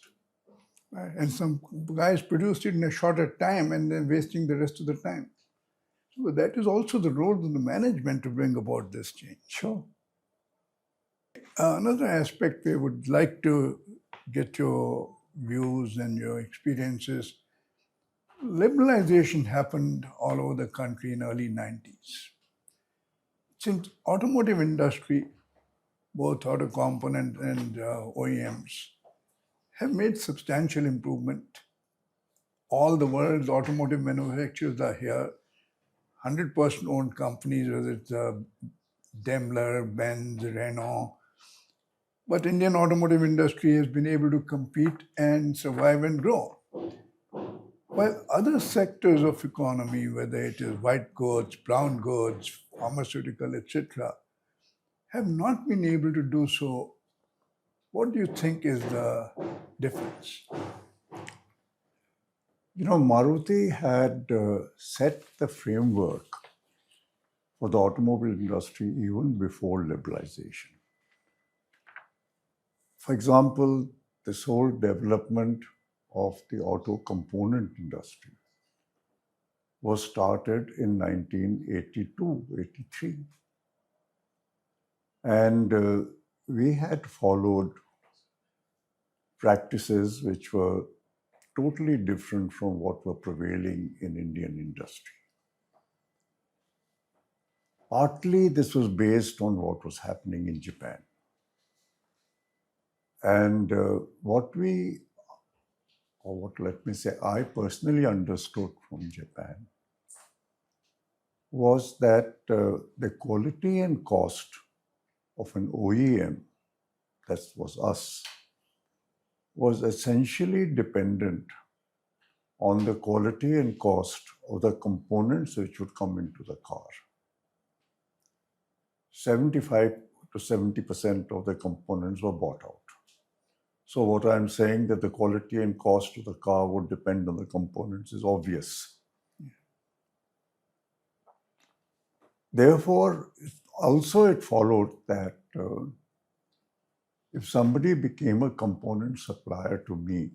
Right? And some guys produced it in a shorter time and then wasting the rest of the time. So that is also the role of the management to bring about this change. Sure. Another aspect we would like to get your views and your experiences. Liberalization happened all over the country in early 90s. Since automotive industry, both auto component and OEMs, have made substantial improvement. All the world's automotive manufacturers are here, 100% owned companies, whether it's Daimler, Benz, Renault. But Indian automotive industry has been able to compete and survive and grow. While other sectors of economy, whether it is white goods, brown goods, pharmaceutical, etc., have not been able to do so. What do you think is the difference? Maruti had set the framework for the automobile industry even before liberalization. For example, this whole development of the auto component industry was started in 1982-83. And we had followed practices which were totally different from what were prevailing in Indian industry. Partly this was based on what was happening in Japan. And I personally understood from Japan was that the quality and cost of an OEM, that was us, was essentially dependent on the quality and cost of the components which would come into the car. 75 to 70% of the components were bought out. So what I'm saying that the quality and cost of the car would depend on the components is obvious. Therefore, also it followed that if somebody became a component supplier to me,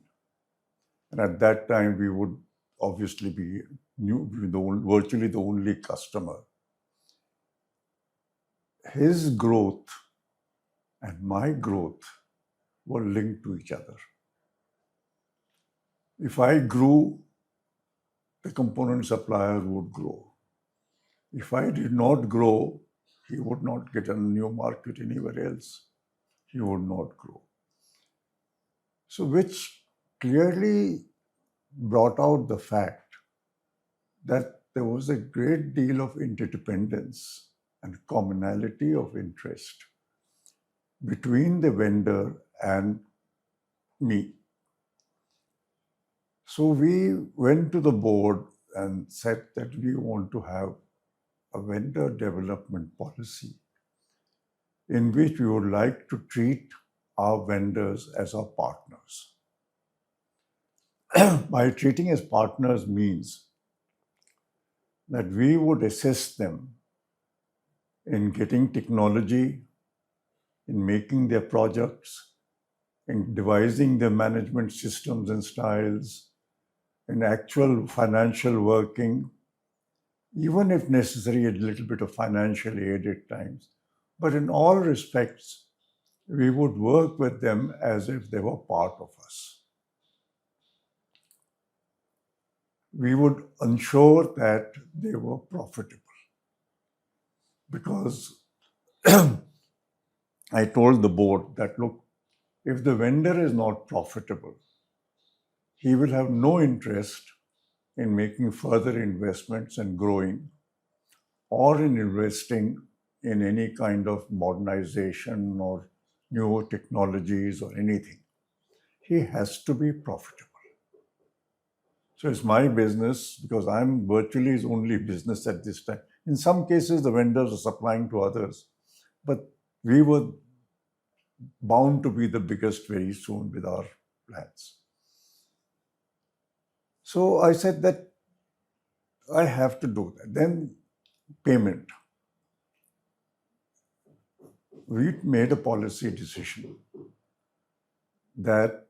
and at that time we would obviously be virtually the only customer, his growth and my growth were linked to each other. If I grew, the component supplier would grow. If I did not grow, he would not get a new market anywhere else. He would not grow. So which clearly brought out the fact that there was a great deal of interdependence and commonality of interest between the vendor and me. So we went to the board and said that we want to have a vendor development policy in which we would like to treat our vendors as our partners. By treating as partners means that we would assist them in getting technology, in making their projects, in devising their management systems and styles, in actual financial working, even if necessary, a little bit of financial aid at times. But in all respects, we would work with them as if they were part of us. We would ensure that they were profitable. Because I told the board that, look, if the vendor is not profitable, he will have no interest in making further investments and growing, or in investing in any kind of modernization or new technologies or anything. He has to be profitable. So it's my business, because I'm virtually his only business at this time. In some cases, the vendors are supplying to others, but we were bound to be the biggest very soon with our plans. So I said that I have to do that. Then payment. we made a policy decision that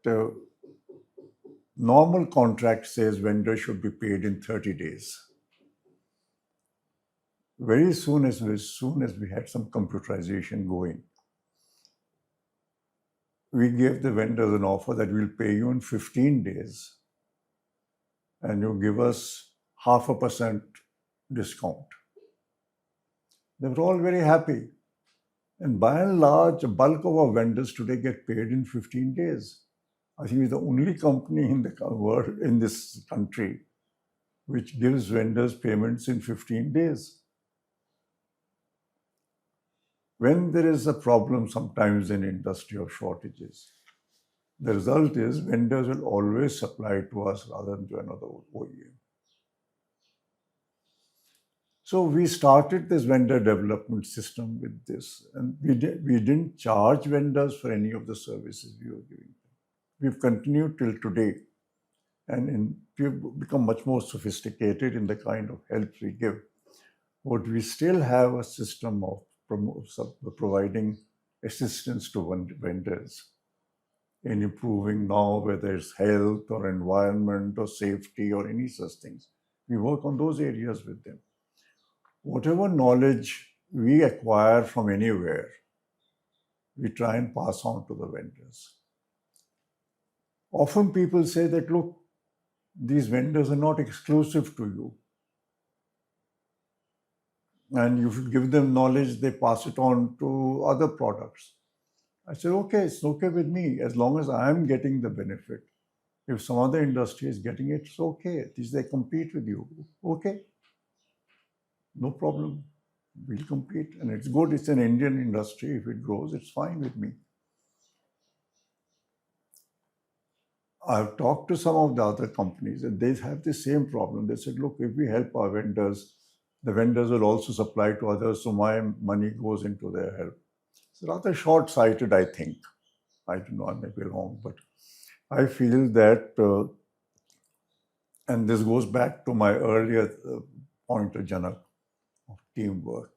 normal contract says vendor should be paid in 30 days. Very soon as we had some computerization going, we gave the vendors an offer that we'll pay you in 15 days and you give us 0.5% discount. They were all very happy. And by and large, a bulk of our vendors today get paid in 15 days. I think we're the only company in the world, in this country, which gives vendors payments in 15 days. When there is a problem sometimes in industry of shortages, the result is vendors will always supply to us rather than to another OEM. So we started this vendor development system with this, and we didn't charge vendors for any of the services we were giving them. We've continued till today, and we've become much more sophisticated in the kind of help we give. But we still have a system of providing assistance to vendors in improving now, whether it's health or environment or safety or any such things. We work on those areas with them. Whatever knowledge we acquire from anywhere, we try and pass on to the vendors. Often people say that, look, these vendors are not exclusive to you. And you should give them knowledge, they pass it on to other products. I said, okay, it's okay with me, as long as I'm getting the benefit. If some other industry is getting it, it's okay. At least they compete with you. Okay, no problem. We'll compete. And it's good, it's an Indian industry. If it grows, it's fine with me. I've talked to some of the other companies and they have the same problem. They said, look, if we help our vendors, the vendors will also supply to others, so my money goes into their help. It's rather short-sighted, I think. I don't know, I may be wrong, but I feel that, and this goes back to my earlier point, Janak, of teamwork.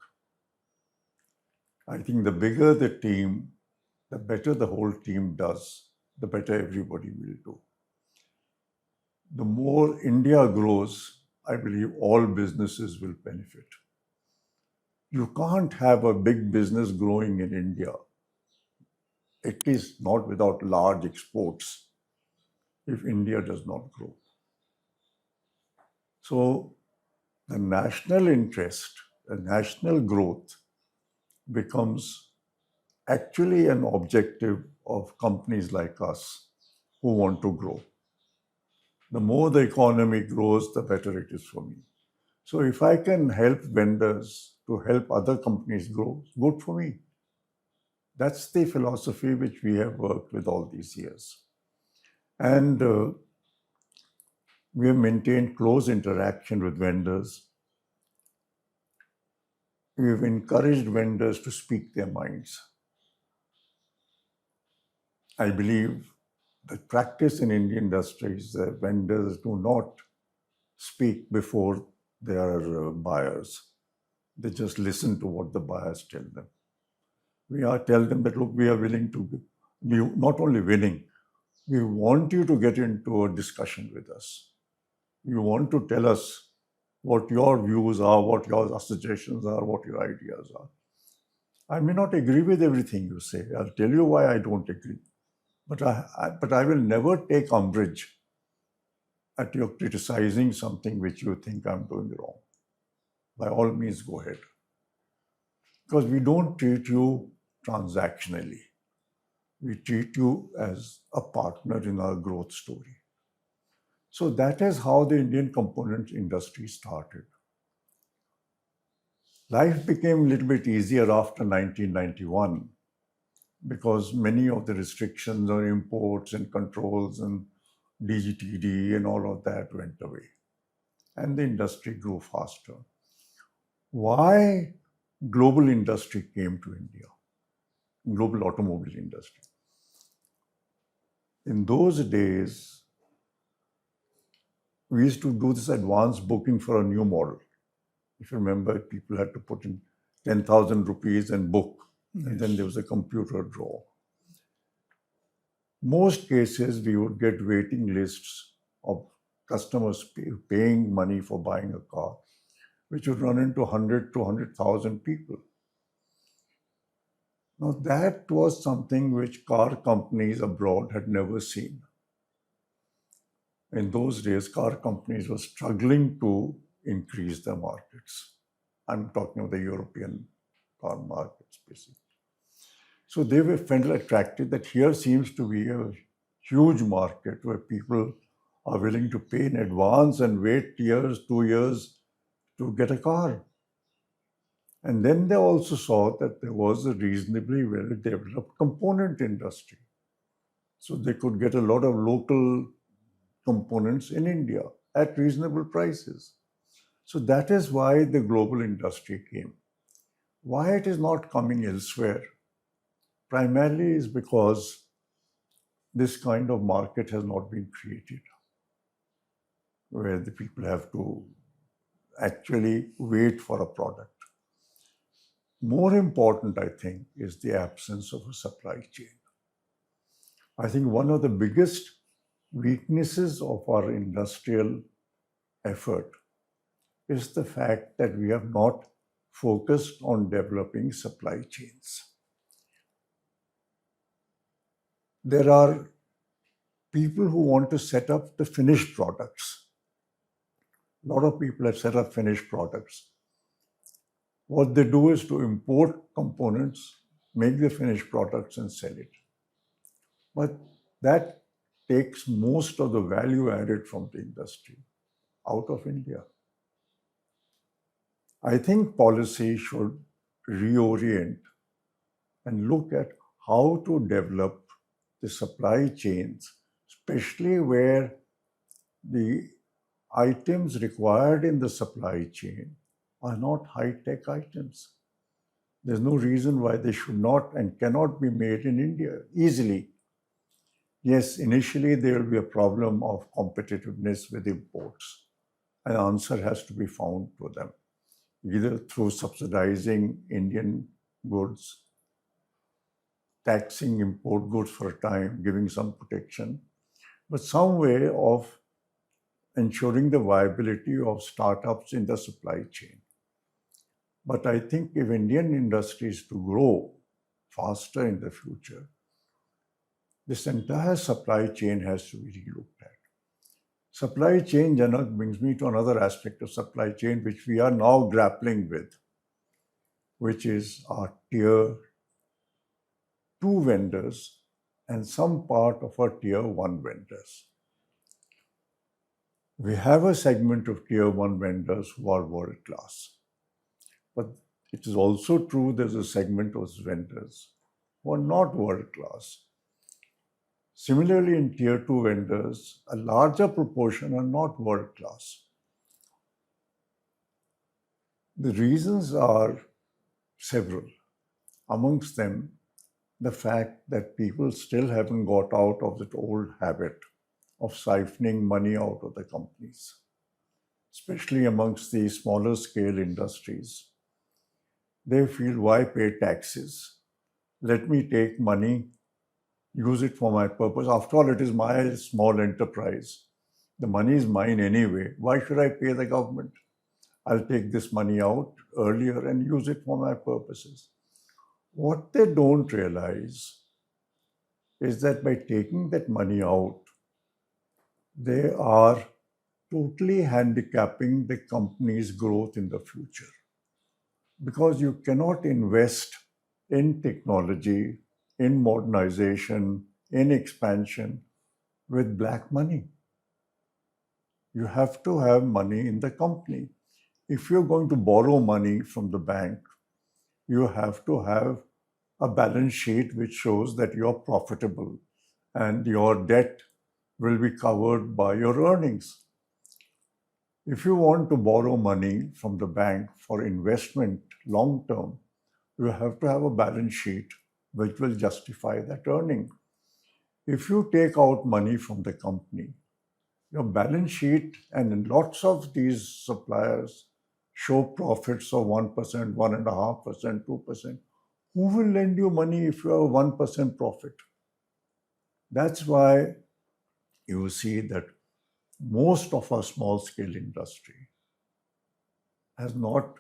I think the bigger the team, the better the whole team does, the better everybody will do. The more India grows, I believe all businesses will benefit. You can't have a big business growing in India, at least not without large exports, if India does not grow. So the national interest, the national growth becomes actually an objective of companies like us who want to grow. The more the economy grows, the better it is for me. So if I can help vendors to help other companies grow, good for me. That's the philosophy which we have worked with all these years. And we have maintained close interaction with vendors. We've encouraged vendors to speak their minds. I believe the practice in Indian industry is that vendors do not speak before they are buyers. They just listen to what the buyers tell them. We tell them that, look, we are willing to be not only willing, we want you to get into a discussion with us. You want to tell us what your views are, what your suggestions are, what your ideas are. I may not agree with everything you say. I'll tell you why I don't agree. But I will never take umbrage at your criticizing something which you think I'm doing wrong. By all means, go ahead. Because we don't treat you transactionally. We treat you as a partner in our growth story. So that is how the Indian component industry started. Life became a little bit easier after 1991 because many of the restrictions on imports and controls and DGTD and all of that went away. And the industry grew faster. Why global industry came to India? Global automobile industry. In those days, we used to do this advanced booking for a new model. If you remember, people had to put in 10,000 rupees and book And then there was a computer drawer. Most cases, we would get waiting lists of customers paying money for buying a car, which would run into 100 to 100,000 people. Now, that was something which car companies abroad had never seen. In those days, car companies were struggling to increase their markets. I'm talking of the European car markets, basically. So they were felt attracted that here seems to be a huge market where people are willing to pay in advance and wait years, 2 years to get a car. And then they also saw that there was a reasonably well developed component industry. So they could get a lot of local components in India at reasonable prices. So that is why the global industry came. Why it is not coming elsewhere primarily is because this kind of market has not been created, where the people have to actually wait for a product. More important, I think, is the absence of a supply chain. I think one of the biggest weaknesses of our industrial effort is the fact that we have not focused on developing supply chains. There are people who want to set up the finished products. A lot of people have set up finished products. What they do is to import components, make the finished products and sell it. But that takes most of the value added from the industry out of India. I think policy should reorient and look at how to develop the supply chains, especially where the items required in the supply chain are not high-tech items. There's no reason why they should not and cannot be made in India easily. Yes, initially there will be a problem of competitiveness with imports. An answer has to be found for them, either through subsidizing Indian goods, taxing import goods for a time, giving some protection, but some way of ensuring the viability of startups in the supply chain. But I think if Indian industry is to grow faster in the future, this entire supply chain has to be relooked at. Supply chain, Janak, brings me to another aspect of supply chain which we are now grappling with, which is our tier 2 vendors and some part of our tier 1 vendors. We have a segment of tier 1 vendors who are world class. But it is also true there's a segment of vendors who are not world class. Similarly, in tier 2 vendors, a larger proportion are not world class. The reasons are several. Amongst them, the fact that people still haven't got out of that old habit of siphoning money out of the companies, especially amongst the smaller scale industries. They feel, why pay taxes? Let me take money, use it for my purpose. After all, it is my small enterprise. The money is mine anyway. Why should I pay the government? I'll take this money out earlier and use it for my purposes. What they don't realize is that by taking that money out, they are totally handicapping the company's growth in the future. Because you cannot invest in technology, in modernization, in expansion with black money. You have to have money in the company. If you're going to borrow money from the bank, you have to have a balance sheet which shows that you're profitable and your debt will be covered by your earnings. If you want to borrow money from the bank for investment long term, you have to have a balance sheet which will justify that earning. If you take out money from the company, your balance sheet and lots of these suppliers show profits of 1%, 1.5%, 2%. Who will lend you money if you have 1% profit? That's why you see that most of our small scale industry has not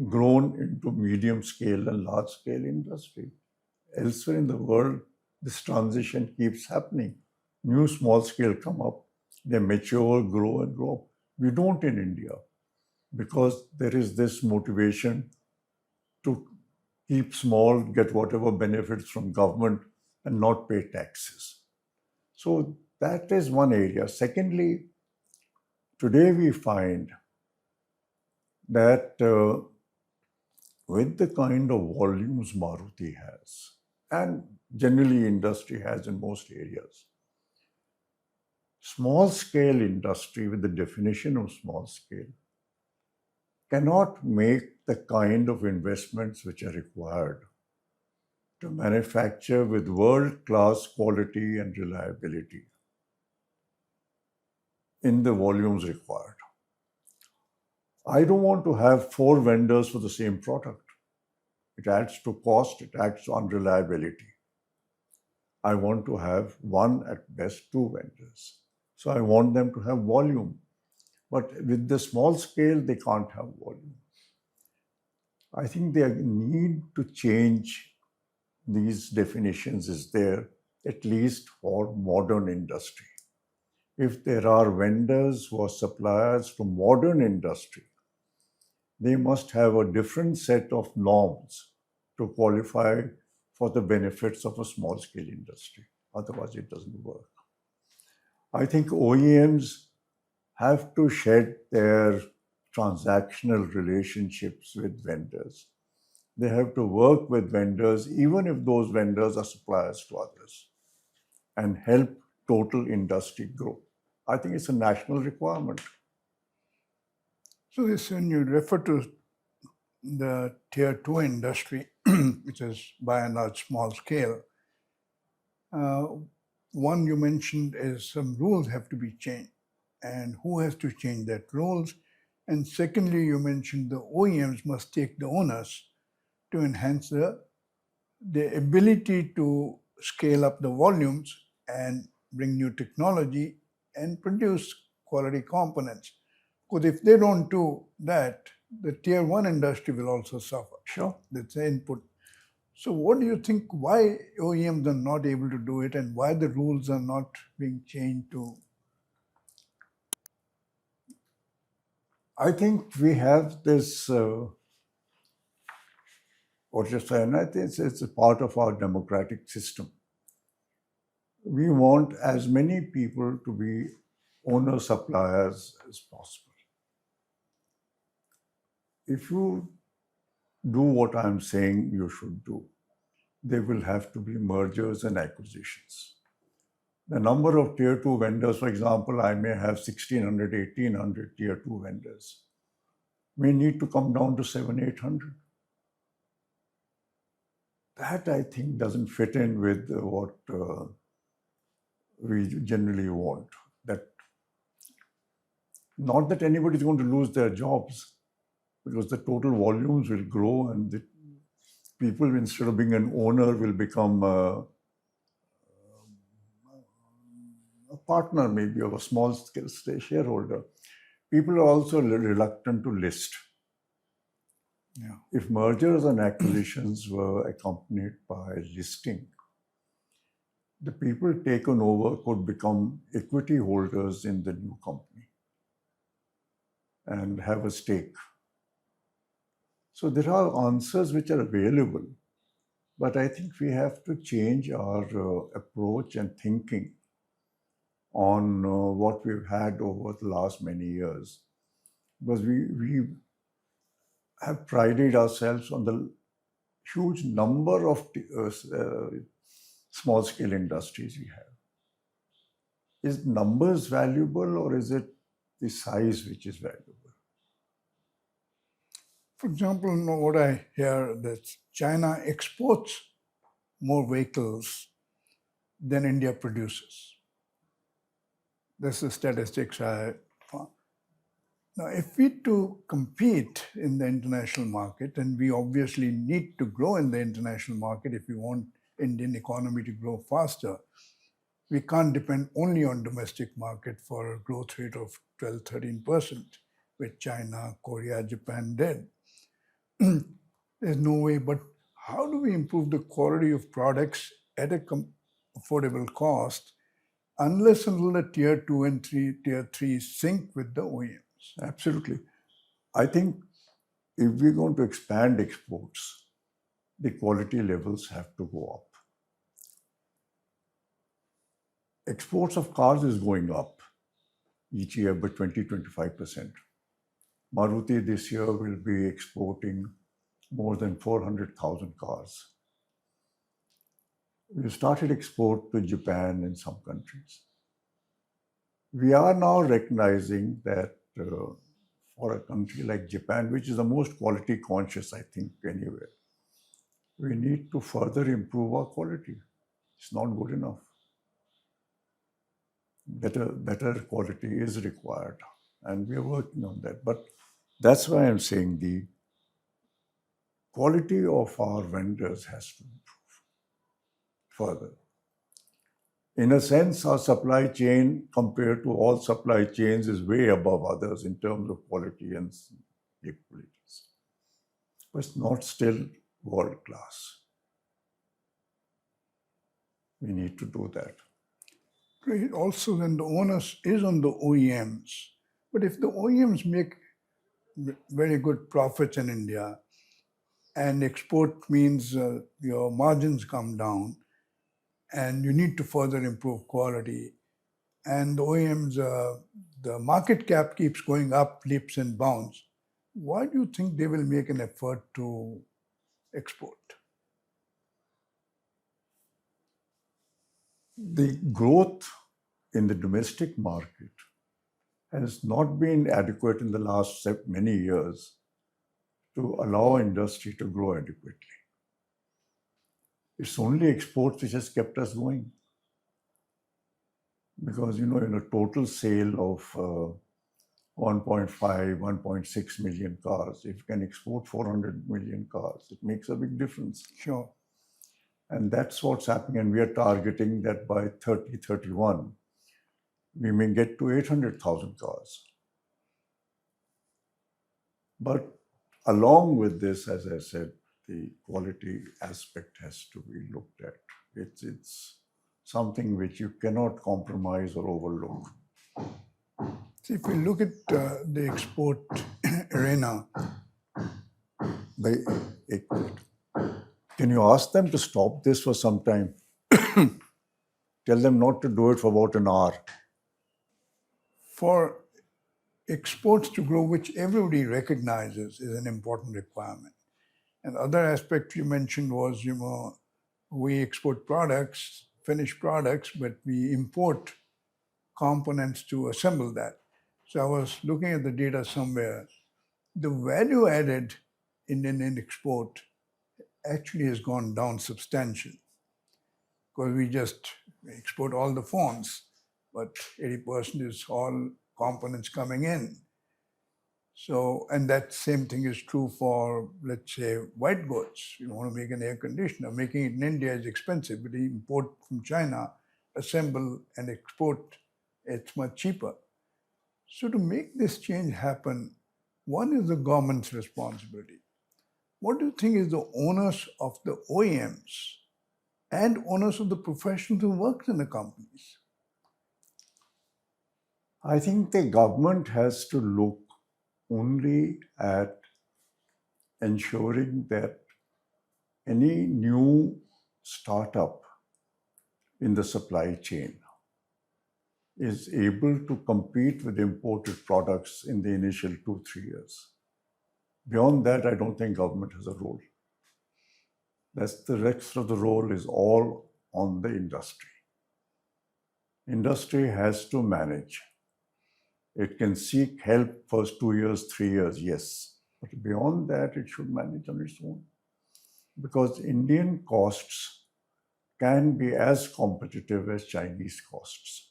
grown into medium scale and large scale industry. Elsewhere in the world, this transition keeps happening. New small scale come up, they mature, grow and grow. We don't in India because there is this motivation to keep small, get whatever benefits from government and not pay taxes. So that is one area. Secondly, today we find that with the kind of volumes Maruti has, and generally industry has in most areas, small scale industry with the definition of small scale cannot make the kind of investments which are required to manufacture with world-class quality and reliability in the volumes required. I don't want to have 4 vendors for the same product. It adds to cost, it adds to unreliability. I want to have 1 at best 2 vendors. So I want them to have volume. But with the small scale, they can't have volume. I think the need to change these definitions is there, at least for modern industry. If there are vendors who are suppliers to modern industry, they must have a different set of norms to qualify for the benefits of a small scale industry. Otherwise, it doesn't work. I think OEMs have to shed their transactional relationships with vendors. They have to work with vendors, even if those vendors are suppliers to others, and help total industry grow. I think it's a national requirement. So this, when you refer to the tier 2 industry, which is by and large small scale, one you mentioned is some rules have to be changed. And who has to change that rules? And secondly, you mentioned the OEMs must take the onus to enhance the ability to scale up the volumes and bring new technology and produce quality components. Because if they don't do that, the tier 1 industry will also suffer. Sure. That's the input. So what do you think, why OEMs are not able to do it and why the rules are not being changed to? I think we have this, what you say, and I think it's a part of our democratic system. We want as many people to be owner suppliers as possible. If you do what I'm saying you should do, there will have to be mergers and acquisitions. The number of tier 2 vendors, for example, I may have 1,600, 1,800 tier 2 vendors, may need to come down to 700, 800. That, I think, doesn't fit in with what we generally want. That not that anybody is going to lose their jobs, because the total volumes will grow and the people, instead of being an owner, will become a partner maybe of a small scale shareholder. People are also reluctant to list. Yeah. If mergers and acquisitions were accompanied by listing, the people taken over could become equity holders in the new company and have a stake. So there are answers which are available, but I think we have to change our approach and thinking on what we've had over the last many years, because we have prided ourselves on the huge number of small-scale industries we have. Is numbers valuable, or is it the size which is valuable? For example, what I hear that China exports more vehicles than India produces. That's the statistics I found. Now, if we to compete in the international market, and we obviously need to grow in the international market if we want Indian economy to grow faster, we can't depend only on domestic market for a growth rate of 12, 13%, which China, Korea, Japan did. There's no way, but how do we improve the quality of products at a affordable cost unless until the tier 2 and tier 3 sync with the OEMs? Absolutely. I think if we're going to expand exports, the quality levels have to go up. Exports of cars is going up each year by 20-25%. Maruti this year will be exporting more than 400,000 cars. We started export to Japan and some countries. We are now recognizing that for a country like Japan, which is the most quality conscious, I think, anywhere, we need to further improve our quality. It's not good enough. Better quality is required, and we are working on that. But that's why I'm saying the quality of our vendors has to improve further. In a sense, our supply chain, compared to all supply chains, is way above others in terms of quality and capabilities. But it's not still world class. We need to do that. Great. Also, then the onus is on the OEMs. But if the OEMs make very good profits in India, and export means your margins come down, and you need to further improve quality, and the OEMs, the market cap keeps going up leaps and bounds, why do you think they will make an effort to export? The growth in the domestic market has not been adequate in the last many years to allow industry to grow adequately. It's only exports which has kept us going. Because, in a total sale of 1.5, 1.6 million cars, if you can export 400 million cars, it makes a big difference. Sure. And that's what's happening. And we are targeting that by 2031, we may get to 800,000 cars. But along with this, as I said, the quality aspect has to be looked at. It's something which you cannot compromise or overlook. See, if we look at the export arena, Can you ask them to stop this for some time? Tell them not to do it for about an hour. for exports to grow, which everybody recognizes is an important requirement. And the other aspect you mentioned was, we export products, finished products, but we import components to assemble that. So I was looking at the data somewhere. The value added in Indian export actually has gone down substantially, because we just export all the phones, but 80% is all components coming in. So, and that same thing is true for, let's say, white goods. You want to make an air conditioner, making it in India is expensive, but you import from China, assemble and export, it's much cheaper. So to make this change happen, one is the government's responsibility. What do you think is the onus of the OEMs and onus of the professionals who work in the companies? I think the government has to look only at ensuring that any new startup in the supply chain is able to compete with imported products in the initial 2-3 years. Beyond that, I don't think government has a role. That's the rest of the role is all on the industry. Industry has to manage. It can seek help first 2 years, 3 years, yes. But beyond that, it should manage on its own. Because Indian costs can be as competitive as Chinese costs.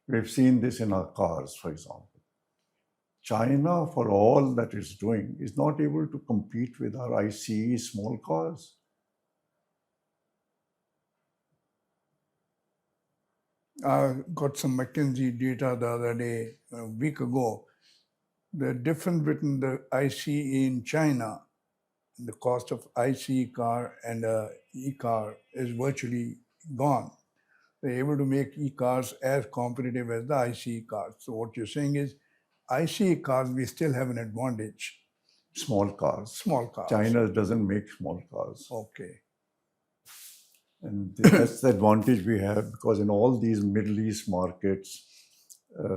We've seen this in our cars, for example. China, for all that it's doing, is not able to compete with our ICE small cars. I got some McKinsey data the other day, a week ago. The difference between the ICE in China, the cost of ICE car and a e-car is virtually gone. They're able to make e-cars as competitive as the ICE cars. So what you're saying is, ICE cars, we still have an advantage. Small cars. Small cars. China doesn't make small cars. Okay. And that's the advantage we have, because in all these Middle East markets,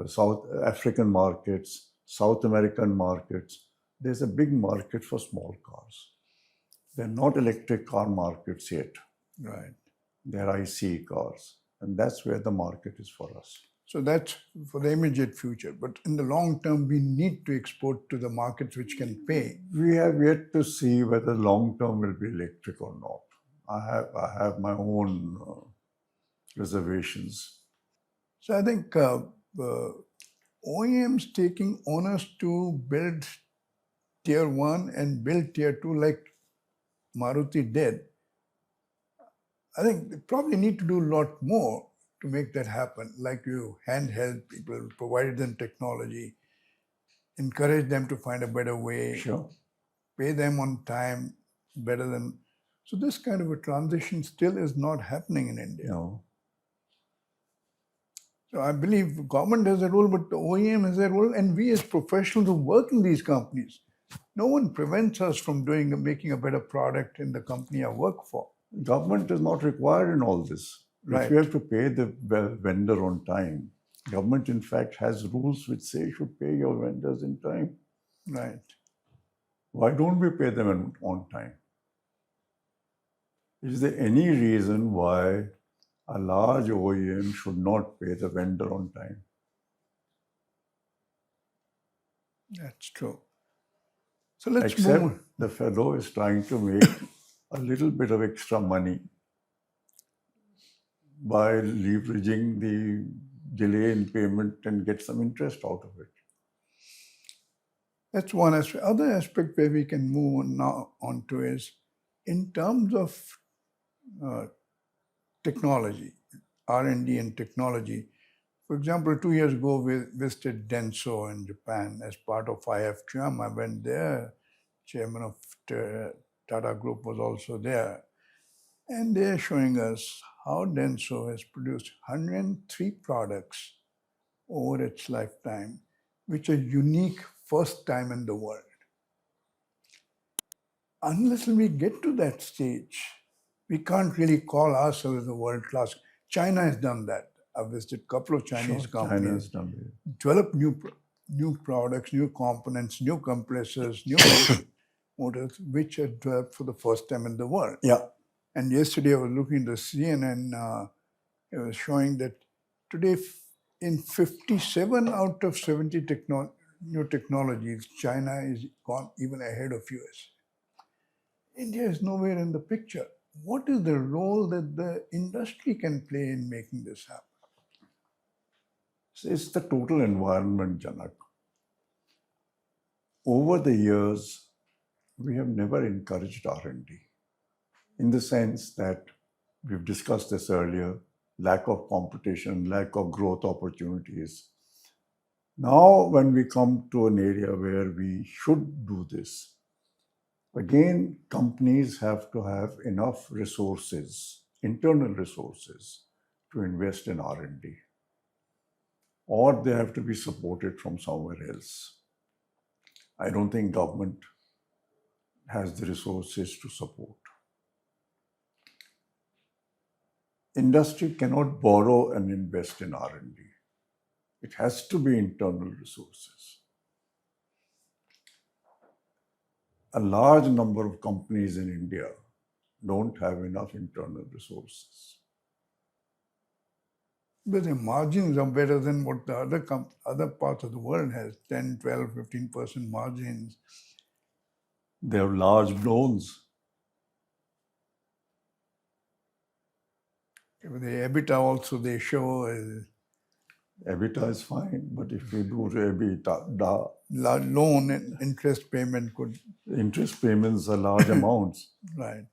South African markets, South American markets, there's a big market for small cars. They're not electric car markets yet. Right. They're ICE cars. And that's where the market is for us. So that's for the immediate future. But in the long term, we need to export to the markets which can pay. We have yet to see whether long term will be electric or not. I have my own reservations. So I think OEMs taking onus to build tier 1 and build tier 2 like Maruti did, I think they probably need to do a lot more to make that happen. Like you handheld people, provided them technology, encourage them to find a better way, Sure. pay them on time better than. So this kind of a transition still is not happening in India. No. So I believe government has a role, but the OEM has a role, and we as professionals who work in these companies, no one prevents us from making a better product in the company I work for. Government is not required in all this. Right. If you have to pay the vendor on time, government in fact has rules which say you should pay your vendors in time. Right. Why don't we pay them on time? Is there any reason why a large OEM should not pay the vendor on time? That's true. So let's Except move. the fellow is trying to make a little bit of extra money by leveraging the delay in payment and get some interest out of it. That's one aspect. Other aspect where we can move on now onto is in terms of technology, R&D and technology. For example, 2 years ago, we visited Denso in Japan as part of IFQM. I went there. Chairman of Tata Group was also there. And they're showing us how Denso has produced 103 products over its lifetime, which are unique first time in the world. Unless we get to that stage, we can't really call ourselves a world class. China has done that. I've visited a couple of Chinese companies. China has done it. Develop new products, new components, new compressors, new motors, which are developed for the first time in the world. Yeah. And yesterday I was looking at the CNN, it was showing that today in 57 out of 70 new technologies, China is gone even ahead of US. India is nowhere in the picture. What is the role that the industry can play in making this happen? It's the total environment, Janak. Over the years, we have never encouraged R&D in the sense that we've discussed this earlier, lack of competition, lack of growth opportunities. Now, when we come to an area where we should do this, again, companies have to have enough resources, internal resources, to invest in R&D. Or they have to be supported from somewhere else. I don't think government has the resources to support. Industry cannot borrow and invest in R&D. It has to be internal resources. A large number of companies in India don't have enough internal resources. But the margins are better than what the other parts of the world has, 10, 12, 15% margins. They have large loans. The EBITDA also they show is EBITDA is fine, but if you do EBITDA, Loan and interest payment could, interest payments are large amounts. right.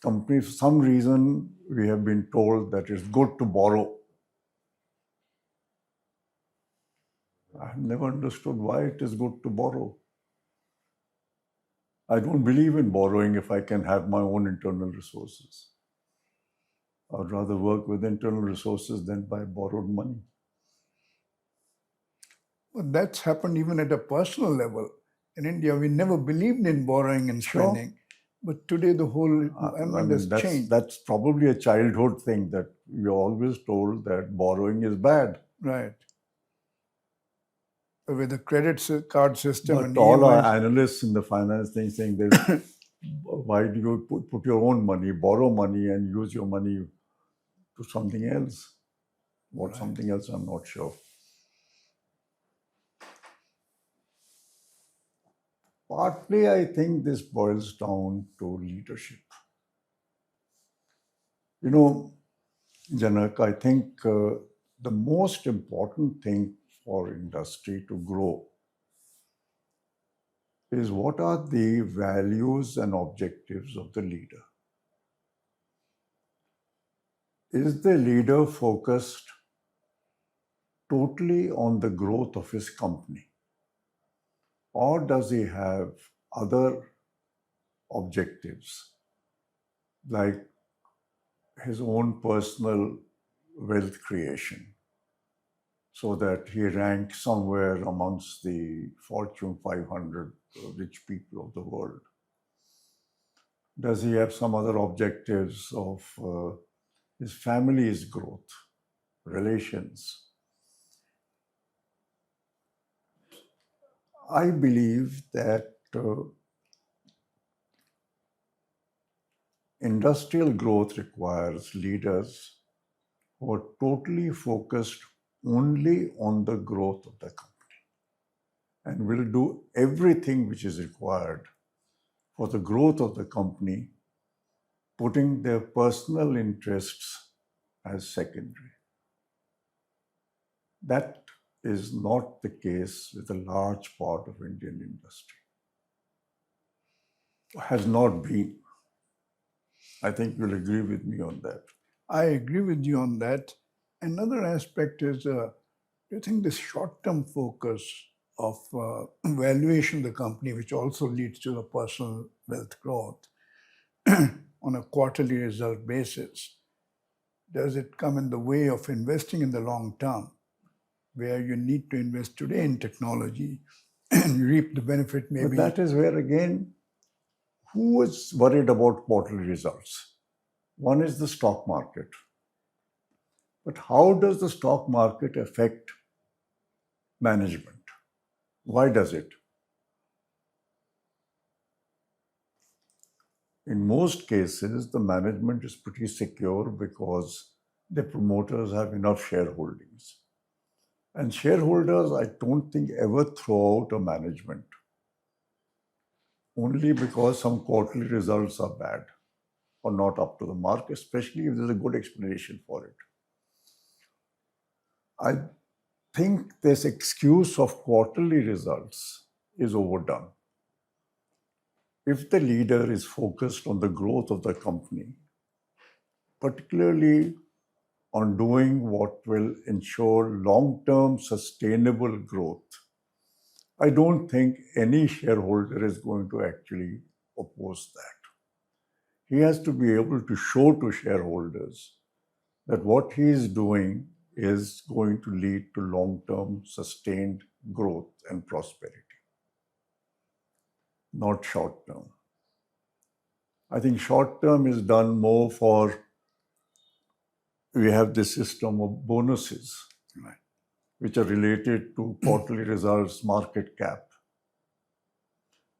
Companies, for some reason, we have been told that it's good to borrow. I've never understood why it is good to borrow. I don't believe in borrowing if I can have my own internal resources. I'd rather work with internal resources than buy borrowed money. But that's happened even at a personal level. In India, we never believed in borrowing and Sure. spending. But today, the whole environment has changed. That's probably a childhood thing that we're always told that borrowing is bad. Right. With the credit card system But and all our EMIs, analysts in the finance thing saying that why do you put your own money, borrow money, and use your money to something else? What Right. something else, I'm not sure. Partly, I think this boils down to leadership. You know, Janak, I think the most important thing for industry to grow is what are the values and objectives of the leader. Is the leader focused totally on the growth of his company? Or does he have other objectives like his own personal wealth creation so that he ranks somewhere amongst the Fortune 500 rich people of the world? Does he have some other objectives of his family's growth, relations? I believe that industrial growth requires leaders who are totally focused only on the growth of the company and will do everything which is required for the growth of the company, putting their personal interests as secondary. That is not the case with a large part of Indian industry. Has not been. I think you'll agree with me on that. I agree with you on that. Another aspect is, do you think this short-term focus of valuation of the company, which also leads to the personal wealth growth on a quarterly result basis, does it come in the way of investing in the long term, where you need to invest today in technology and reap the benefit maybe? But that is where, again, who is worried about quarterly results? One is the stock market. But how does the stock market affect management? Why does it? In most cases, the management is pretty secure because the promoters have enough shareholdings. And shareholders, I don't think, ever throw out a management, only because some quarterly results are bad or not up to the mark, especially if there's a good explanation for it. I think this excuse of quarterly results is overdone. If the leader is focused on the growth of the company, particularly on doing what will ensure long-term sustainable growth, I don't think any shareholder is going to actually oppose that. He has to be able to show to shareholders that what he is doing is going to lead to long-term sustained growth and prosperity, not short-term. I think short-term is done more for, we have this system of bonuses, Right. which are related to quarterly results, market cap.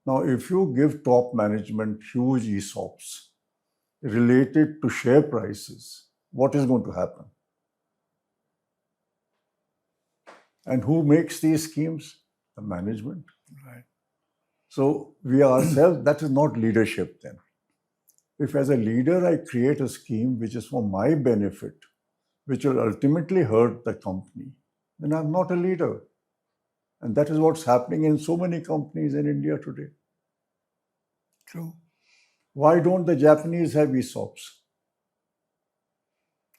Now, if you give top management huge ESOPs related to share prices, what is going to happen? And who makes these schemes? The management. Right. So we ourselves, that is not leadership then. If as a leader I create a scheme which is for my benefit, which will ultimately hurt the company, then I'm not a leader. And that is what's happening in so many companies in India today. True. Why don't the Japanese have ESOPs?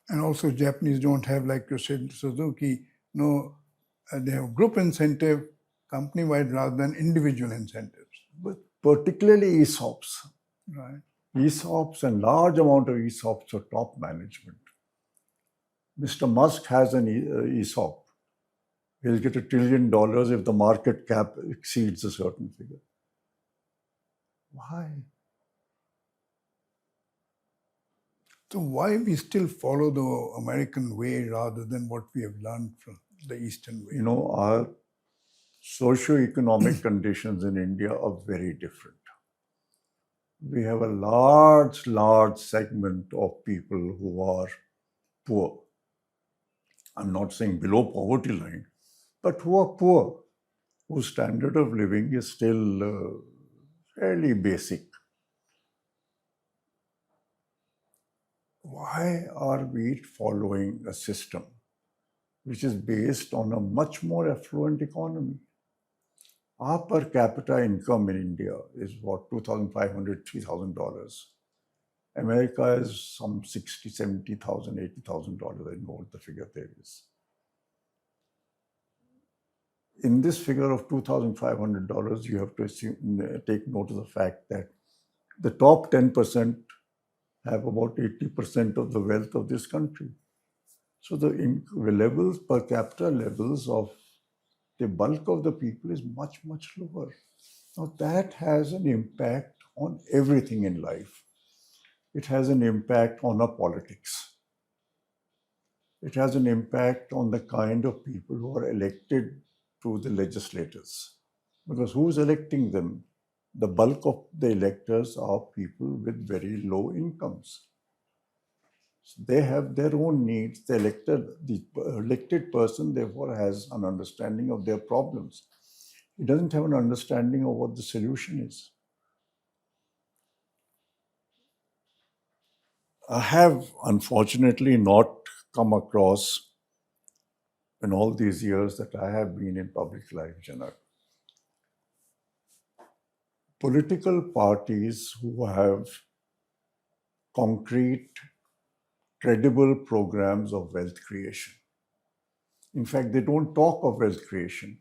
And also, Japanese don't have, like you said, Suzuki. No, they have group incentive, company-wide rather than individual incentives. But particularly ESOPs. Right. ESOPs and large amount of ESOPs for top management. Mr. Musk has an ESOP. He'll get $1 trillion if the market cap exceeds a certain figure. Why? So why we still follow the American way rather than what we have learned from the Eastern way? You know, our socioeconomic conditions in India are very different. We have a large segment of people who are poor. I'm not saying below poverty line, but who are poor, whose standard of living is still fairly basic. Why are we following a system which is based on a much more affluent economy? Our per capita income in India is what, $2,500, $3,000. America is some $60,000, $70,000, $80,000. I know what the figure there is. In this figure of $2,500, you have to take note of the fact that the top 10% have about 80% of the wealth of this country. So the levels, per capita levels of the bulk of the people is much lower. Now that has an impact on everything in life. It has an impact on our politics. It has an impact on the kind of people who are elected to the legislators. Because who's electing them? The bulk of the electors are people with very low incomes. So they have their own needs. The elected person, therefore, has an understanding of their problems. He doesn't have an understanding of what the solution is. I have unfortunately not come across, in all these years that I have been in public life, Janak, political parties who have concrete, credible programs of wealth creation. In fact, they don't talk of wealth creation.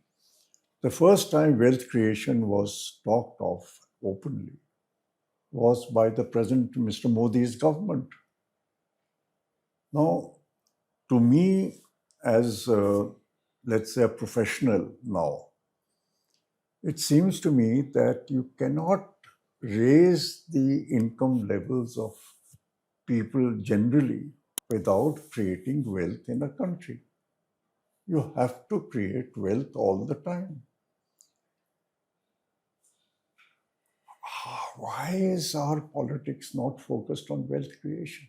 The first time wealth creation was talked of openly was by the present Mr. Modi's government. Now, to me, as let's say a professional now, it seems to me that you cannot raise the income levels of people generally without creating wealth in a country. You have to create wealth all the time. Why is our politics not focused on wealth creation?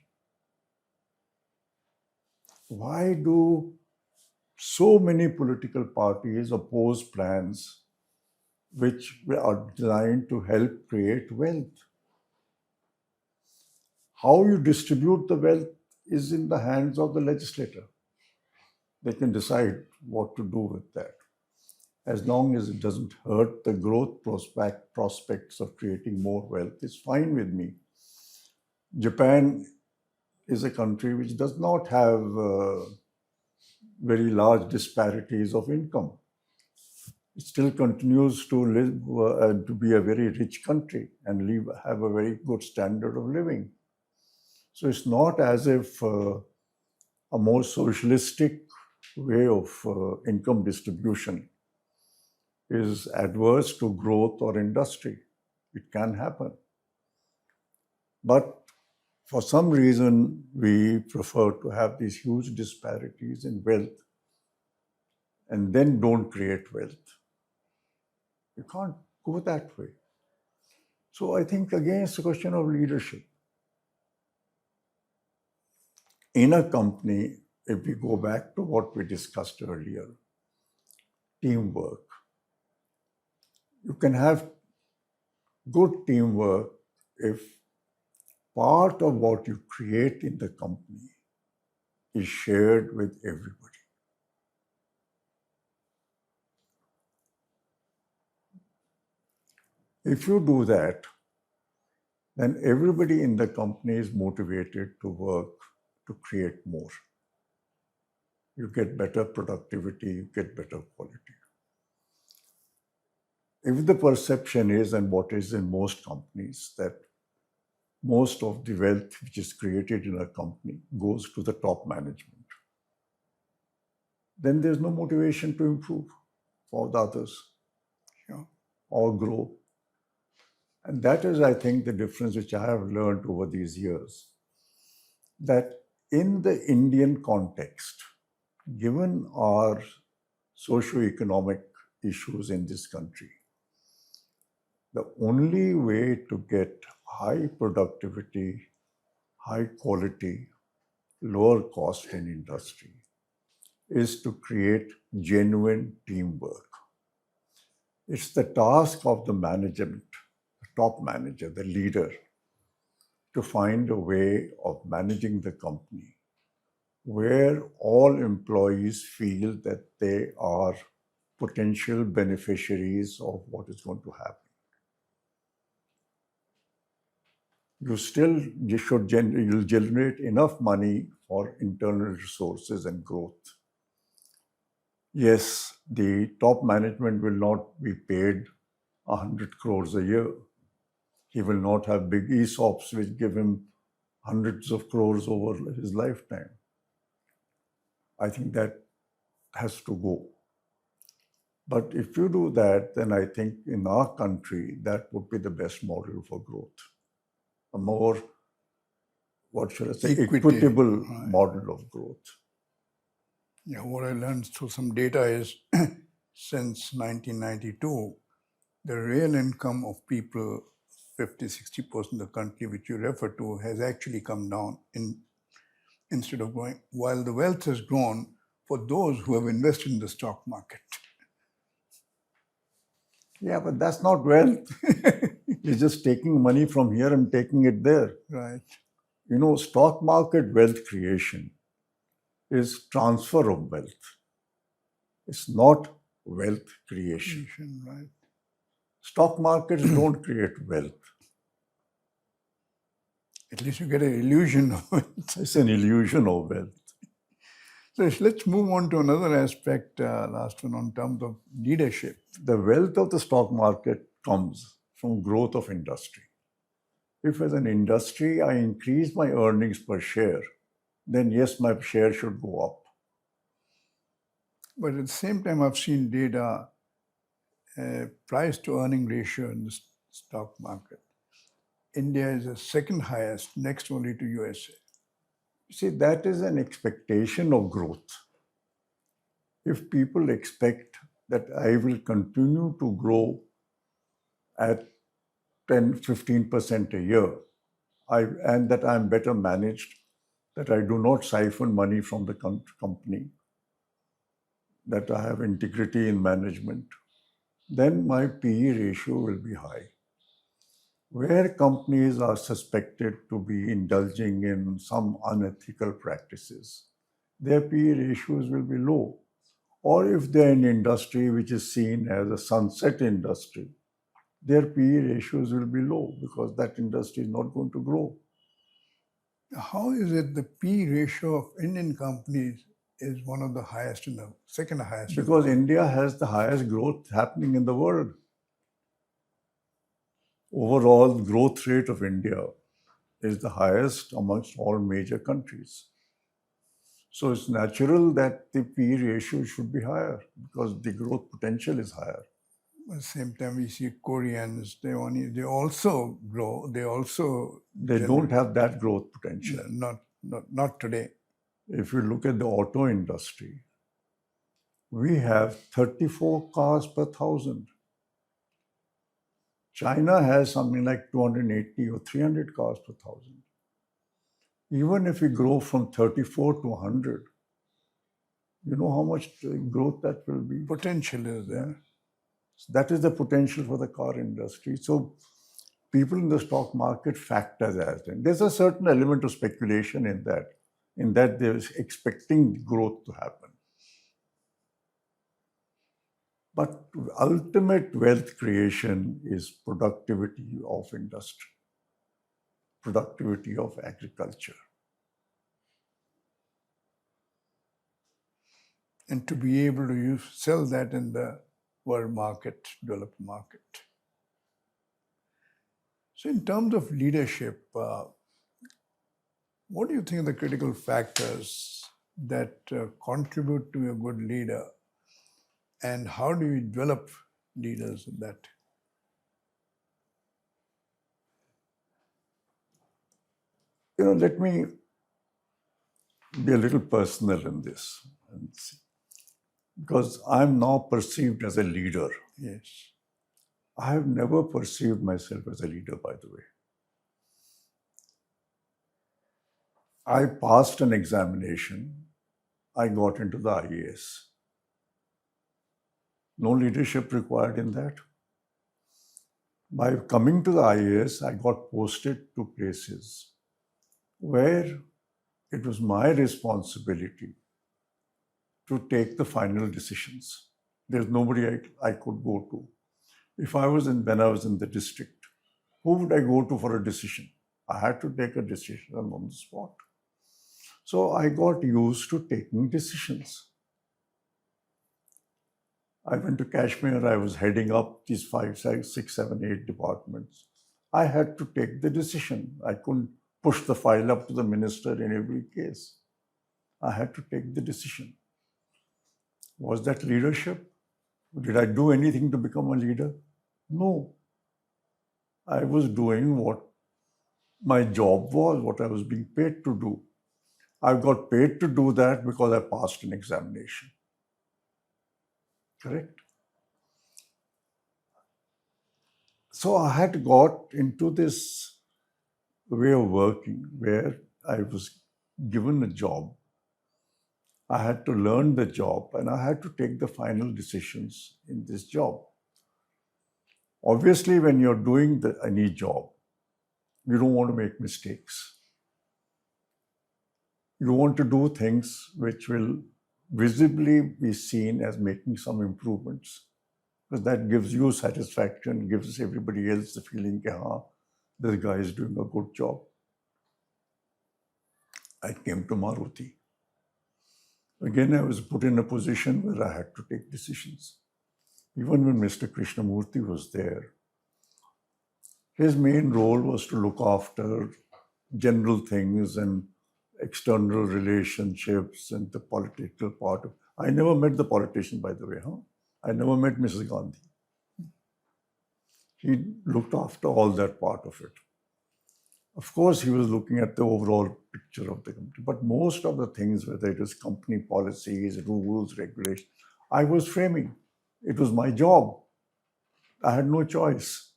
Why do so many political parties oppose plans which are designed to help create wealth? How you distribute the wealth is in the hands of the legislator. They can decide what to do with that. As long as it doesn't hurt the growth prospects of creating more wealth, it's fine with me. Japan is a country which does not have very large disparities of income. It still continues to live to be a very rich country and have a very good standard of living. So it's not as if a more socialistic way of income distribution is adverse to growth or industry. It can happen. But for some reason, we prefer to have these huge disparities in wealth and then don't create wealth. You can't go that way. So I think, again, it's a question of leadership. In a company, if we go back to what we discussed earlier, teamwork. You can have good teamwork if part of what you create in the company is shared with everybody. If you do that, then everybody in the company is motivated to work to create more. You get better productivity, you get better quality. If the perception is, and what is in most companies, that most of the wealth which is created in a company goes to the top management, then there's no motivation to improve for the others, or grow. And that is, I think, the difference which I have learned over these years, that in the Indian context, given our socioeconomic issues in this country, the only way to get high productivity, high quality, lower cost in industry is to create genuine teamwork. It's the task of the management, the top manager, the leader, to find a way of managing the company where all employees feel that they are potential beneficiaries of what is going to happen. You'll generate enough money for internal resources and growth. Yes, the top management will not be paid 100 crores a year. He will not have big ESOPs which give him hundreds of crores over his lifetime. I think that has to go. But if you do that, then I think in our country, that would be the best model for growth. A more, what should I say, equitable model of growth. Yeah, what I learned through some data is since 1992, the real income of people, 50-60% of the country which you refer to, has actually come down instead of growing, while the wealth has grown for those who have invested in the stock market. Yeah, but that's not wealth. You're just taking money from here and taking it there. Right. You know, stock market wealth creation is transfer of wealth. It's not wealth creation. Right. Stock markets don't create wealth. At least you get an illusion of it. It's an illusion of wealth. So let's move on to another aspect, last one, on terms of leadership. The wealth of the stock market comes from growth of industry. If as an industry I increase my earnings per share, then yes, my share should go up. But at the same time, I've seen data, price to earning ratio in the stock market. India is the second highest, next only to USA. See, that is an expectation of growth. If people expect that I will continue to grow at 10-15% a year, and that I'm better managed, that I do not siphon money from the company, that I have integrity in management, then my PE ratio will be high. Where companies are suspected to be indulging in some unethical practices, their PE ratios will be low. Or if they're in industry which is seen as a sunset industry, their PE ratios will be low because that industry is not going to grow. How is it the PE ratio of Indian companies is one of the highest in the second highest? Because India has the highest growth happening in the world. Overall growth rate of India is the highest amongst all major countries. So it's natural that the PE ratio should be higher because the growth potential is higher. At the same time, we see Koreans, they also grow, They don't have that growth potential. Not today. If you look at the auto industry, we have 34 cars per 1,000. China has something like 280 or 300 cars per 1,000. Even if we grow from 34 to 100, you know how much growth that will be? Potential is there. So that is the potential for the car industry. So people in the stock market factor that in. There's a certain element of speculation in that they're expecting growth to happen. But ultimate wealth creation is productivity of industry, productivity of agriculture. And to be able to sell that in the world market, developed market. So in terms of leadership, what do you think are the critical factors that contribute to a good leader, and how do you develop leaders in that? Let me be a little personal in this, because I'm now perceived as a leader. Yes. I have never perceived myself as a leader, by the way. I passed an examination. I got into the IAS. No leadership required in that. By coming to the IAS, I got posted to places where it was my responsibility to take the final decisions. There's nobody I could go to. When I was in the district, who would I go to for a decision? I had to take a decision on the spot. So I got used to taking decisions. I went to Kashmir, I was heading up these 5, 6, 7, 8 departments. I had to take the decision. I couldn't push the file up to the minister in every case. I had to take the decision. Was that leadership? Did I do anything to become a leader? No. I was doing what my job was, what I was being paid to do. I got paid to do that because I passed an examination. Correct? So I had got into this way of working where I was given a job. I had to learn the job and I had to take the final decisions in this job. Obviously, when you're doing any job, you don't want to make mistakes. You want to do things which will visibly be seen as making some improvements, because that gives you satisfaction, gives everybody else the feeling that this guy is doing a good job. I came to Maruti. Again, I was put in a position where I had to take decisions. Even when Mr. Krishnamurti was there, his main role was to look after general things and external relationships and the political part of. I never met the politician, by the way. I never met Mrs. Gandhi. He looked after all that part of it. Of course, he was looking at the overall picture of the company, but most of the things, whether it was company policies, rules, regulations, I was framing. It was my job. I had no choice.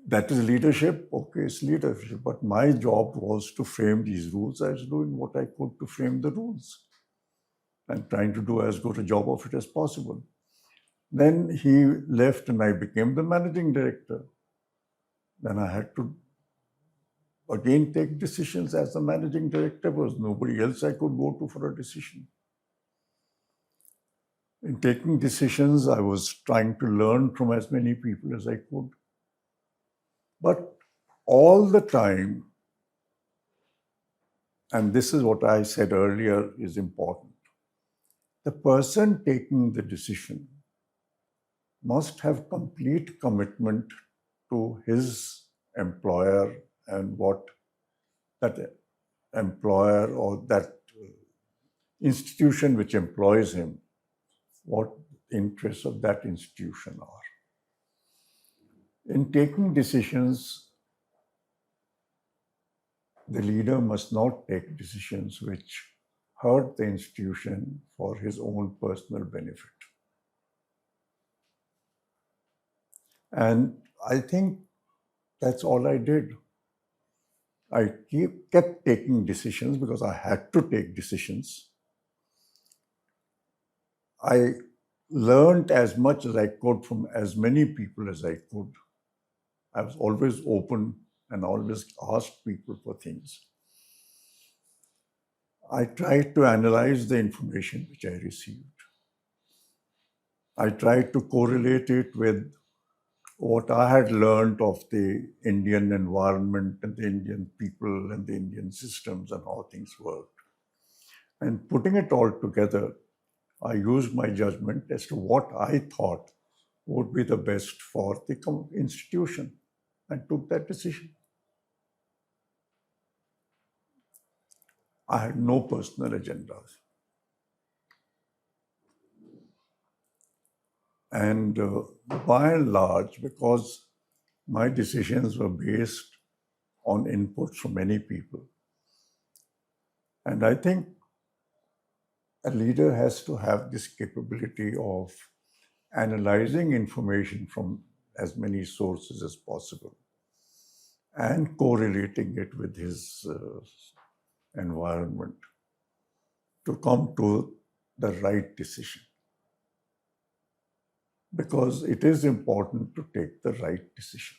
That is leadership. Okay, it's leadership. But my job was to frame these rules. I was doing what I could to frame the rules and trying to do as good a job of it as possible. Then he left and I became the managing director. Then I had to again take decisions as the managing director. There was nobody else I could go to for a decision. In taking decisions, I was trying to learn from as many people as I could. But all the time, and this is what I said earlier is important, the person taking the decision must have complete commitment to his employer and what that employer or that institution which employs him, what interests of that institution are. In taking decisions, the leader must not take decisions which hurt the institution for his own personal benefit. And I think that's all I did. I kept taking decisions because I had to take decisions. I learned as much as I could from as many people as I could. I was always open and always asked people for things. I tried to analyze the information which I received. I tried to correlate it with what I had learned of the Indian environment and the Indian people and the Indian systems and how things worked. And putting it all together, I used my judgment as to what I thought would be the best for the institution and took that decision. I had no personal agendas. And by and large, because my decisions were based on inputs from many people, and I think a leader has to have this capability of analyzing information from as many sources as possible and correlating it with his environment to come to the right decision. Because it is important to take the right decision.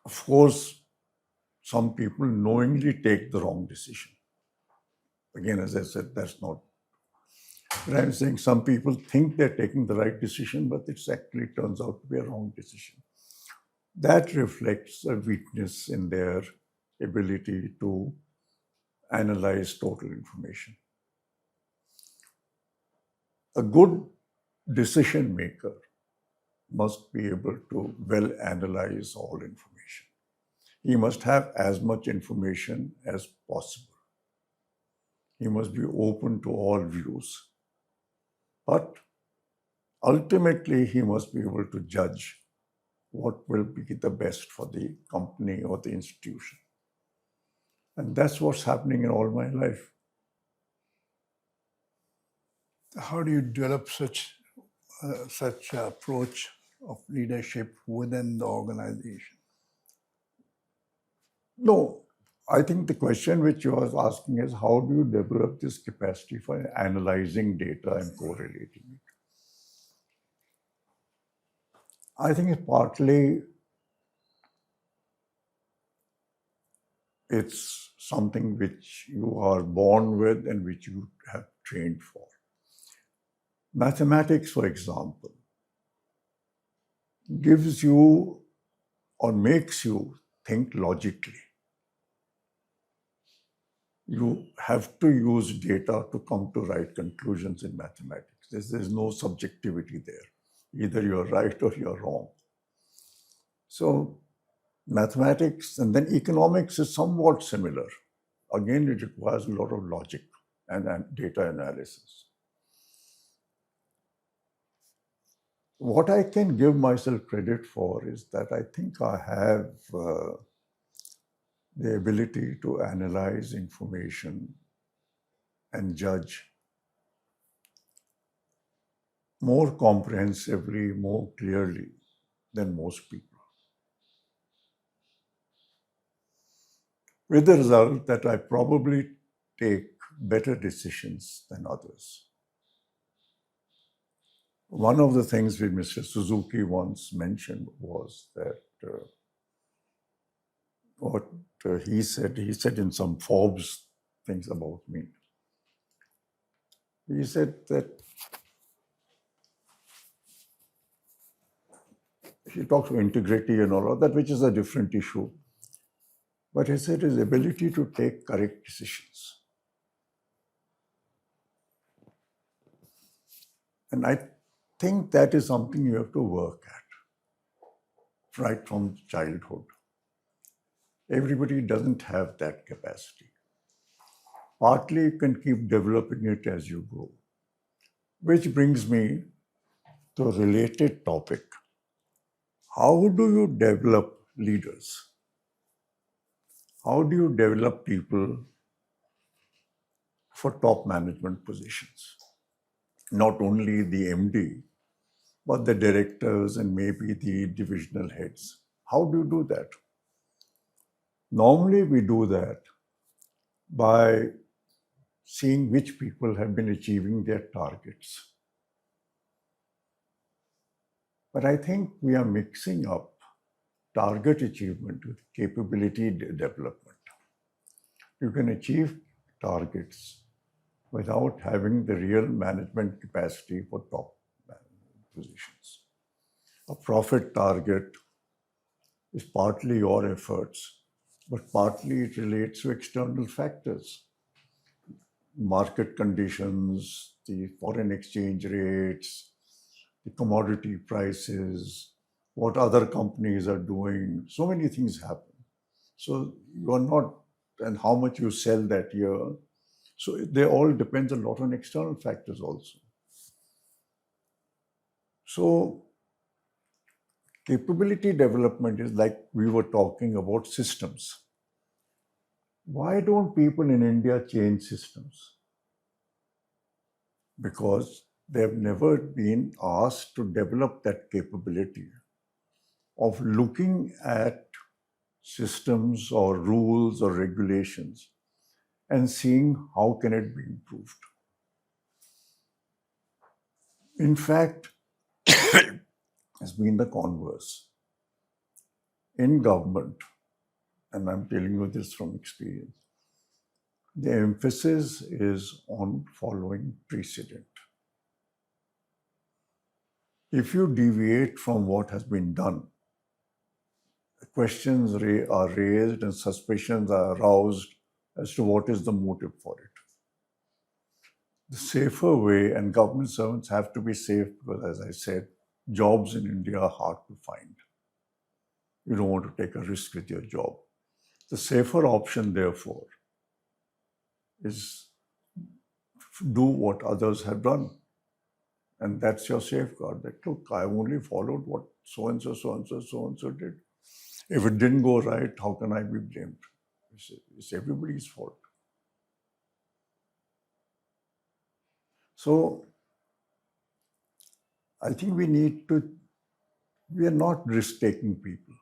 Of course, some people knowingly take the wrong decision. Again, as I said, that's not. But I'm saying some people think they're taking the right decision, but it actually turns out to be a wrong decision. That reflects a weakness in their ability to analyze total information. A good decision maker must be able to well analyze all information. He must have as much information as possible. He must be open to all views. But ultimately, he must be able to judge what will be the best for the company or the institution. And that's what's happening in all my life. How do you develop such approach of leadership within the organization? No, I think the question which you are asking is how do you develop this capacity for analyzing data and correlating it? I think it's partly it's something which you are born with and which you have trained for. Mathematics, for example, gives you or makes you think logically. You have to use data to come to right conclusions in mathematics. There's no subjectivity there. Either you're right or you're wrong. So mathematics and then economics is somewhat similar. Again, it requires a lot of logic and data analysis. What I can give myself credit for is that I think I have the ability to analyze information and judge more comprehensively, more clearly than most people. With the result that I probably take better decisions than others. One of the things that Mr. Suzuki once mentioned was that what he said in some Forbes things about me. He said that he talks about integrity and all of that, which is a different issue. But he said his ability to take correct decisions. And I think that is something you have to work at right from childhood. Everybody doesn't have that capacity. Partly you can keep developing it as you grow. Which brings me to a related topic. How do you develop leaders? How do you develop people for top management positions? Not only the MD, but the directors and maybe the divisional heads. How do you do that? Normally, we do that by seeing which people have been achieving their targets. But I think we are mixing up target achievement with capability development. You can achieve targets without having the real management capacity for top positions. A profit target is partly your efforts, but partly it relates to external factors, market conditions, the foreign exchange rates, the commodity prices, what other companies are doing. So many things happen. So you are not, and how much you sell that year. So they all depends a lot on external factors also. So capability development is like we were talking about systems. Why don't people in India change systems? Because they've never been asked to develop that capability of looking at systems or rules or regulations and seeing how can it be improved. In fact, has been the converse. In government, and I'm telling you this from experience, the emphasis is on following precedent. If you deviate from what has been done, questions are raised and suspicions are aroused as to what is the motive for it. The safer way, and government servants have to be safe because, as I said, jobs in India are hard to find. You don't want to take a risk with your job. The safer option, therefore, is do what others have done. And that's your safeguard. That, look, I only followed what so-and-so, so-and-so, so-and-so did. If it didn't go right, how can I be blamed? It's everybody's fault. So I think we are not risk-taking people.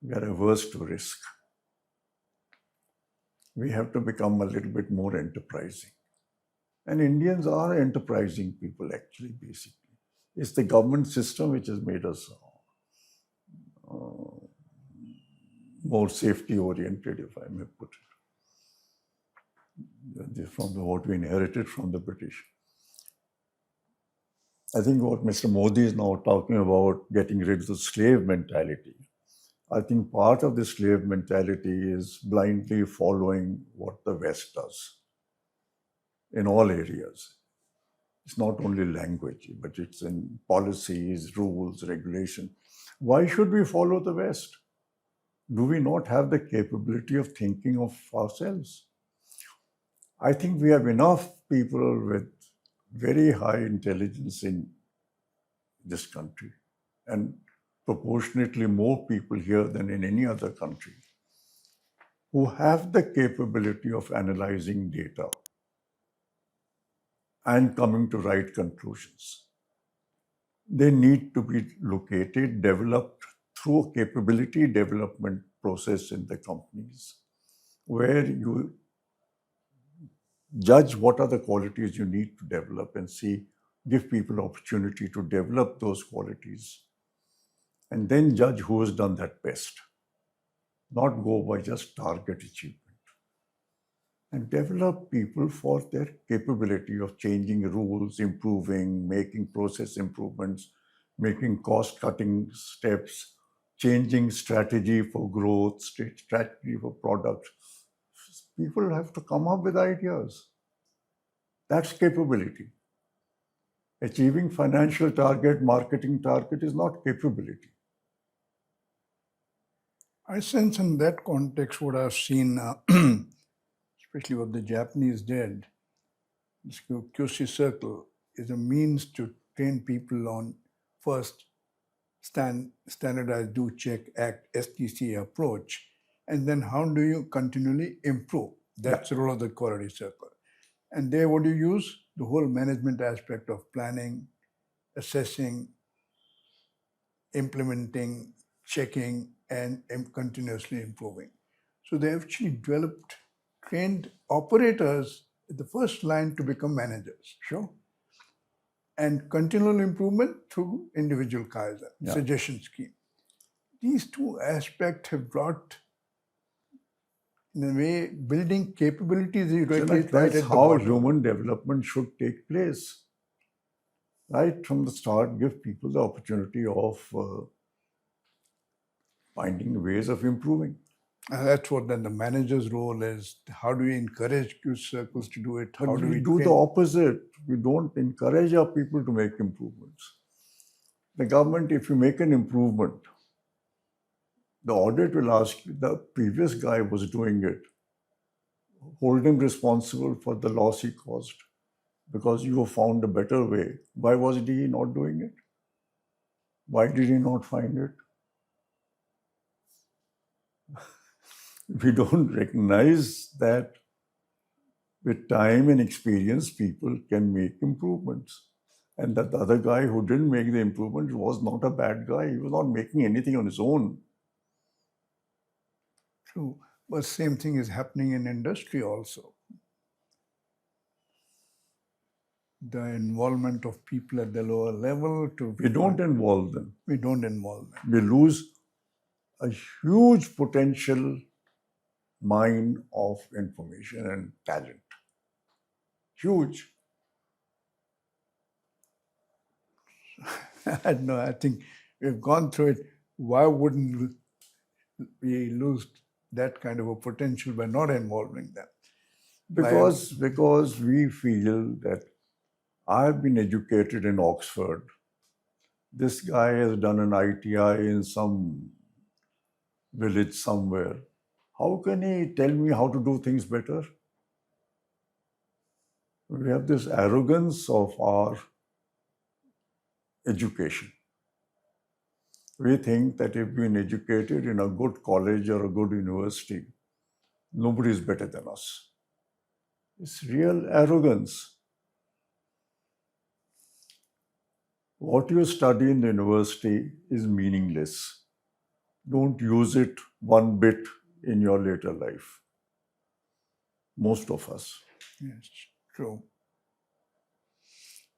We are averse to risk. We have to become a little bit more enterprising. And Indians are enterprising people, actually, basically. It's the government system which has made us more safety-oriented, if I may put it, from what we inherited from the British. I think what Mr. Modi is now talking about, getting rid of the slave mentality. I think part of the slave mentality is blindly following what the West does in all areas. It's not only language, but it's in policies, rules, regulation. Why should we follow the West? Do we not have the capability of thinking of ourselves? I think we have enough people with very high intelligence in this country, and proportionately more people here than in any other country, who have the capability of analyzing data and coming to right conclusions. They need to be located, developed through a capability development process in the companies, where you judge what are the qualities you need to develop and give people opportunity to develop those qualities, and then judge who has done that best, not go by just target achievement. And develop people for their capability of changing rules, improving, making process improvements, making cost-cutting steps, changing strategy for growth, strategy for products. People have to come up with ideas. That's capability. Achieving financial target, marketing target is not capability. I sense in that context what I've seen, especially what the Japanese did, this QC circle is a means to train people on first standardize, do, check, act, STC approach, and then how do you continually improve? That's the role of the quality circle. And there, what do you use? The whole management aspect of planning, assessing, implementing, checking, and continuously improving. So they actually developed trained operators at the first line to become managers. Sure. And continual improvement through individual Kaizen, suggestion scheme. These two aspects have brought in a way, building capabilities is right, Janak, right that's at the how bottom. human development should take place. Right from the start, give people the opportunity of finding ways of improving. And that's what then the manager's role is. How do we encourage Q circles to do it? But How do we do train? the opposite. We don't encourage our people to make improvements. The government, if you make an improvement, the audit will ask you, the previous guy was doing it. Hold him responsible for the loss he caused because you have found a better way. Why was he not doing it? Why did he not find it? We don't recognize that with time and experience, people can make improvements. And that the other guy who didn't make the improvement was not a bad guy. He was not making anything on his own. True. But same thing is happening in industry also. The involvement of people at the lower level to We don't involve them. we don't involve them. We lose a huge potential mine of information and talent. Huge. No, I think we've gone through it. Why wouldn't we lose that kind of a potential by not involving them? Because we feel that I've been educated in Oxford. This guy has done an ITI in some village somewhere. How can he tell me how to do things better? We have this arrogance of our education. We think that if we've been educated in a good college or a good university, nobody is better than us. It's real arrogance. What you study in the university is meaningless. Don't use it one bit in your later life. Most of us. Yes, true.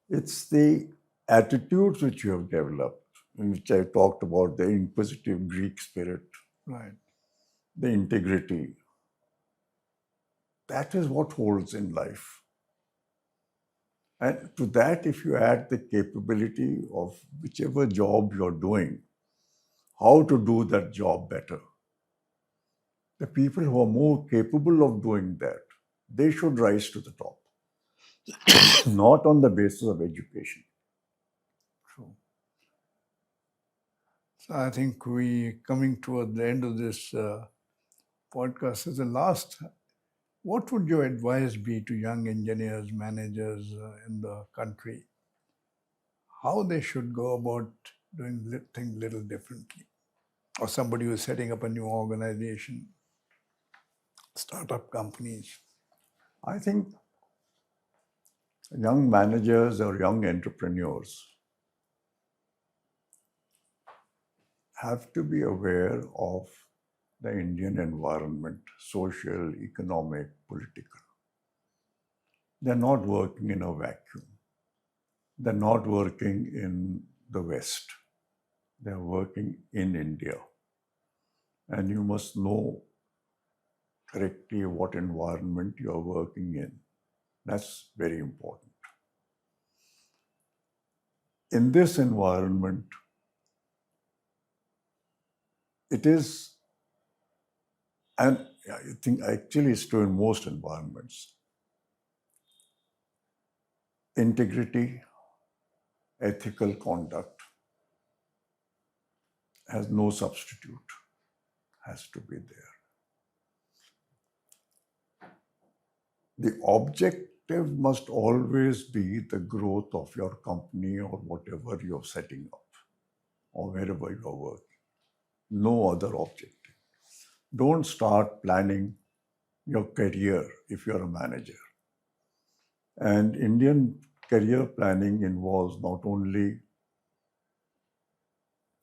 It's the attitudes which you have developed, in which I talked about the inquisitive Greek spirit, Right. the integrity. That is what holds in life. And to that, if you add the capability of whichever job you're doing, how to do that job better. The people who are more capable of doing that, they should rise to the top, not on the basis of education. True. So I think we coming toward the end of this podcast. As the last, what would your advice be to young engineers, managers in the country? How they should go about doing things little differently? Or somebody who is setting up a new organization, startup companies. I think young managers or young entrepreneurs have to be aware of the Indian environment, social, economic, political. They're not working in a vacuum. They're not working in the West. They're working in India. And you must know correctly what environment you're working in. That's very important. In this environment, it is, and I think actually it's true in most environments, integrity, ethical conduct has no substitute, has to be there. The objective must always be the growth of your company or whatever you're setting up or wherever you're working. No other objective. Don't start planning your career if you're a manager. And Indian career planning involves not only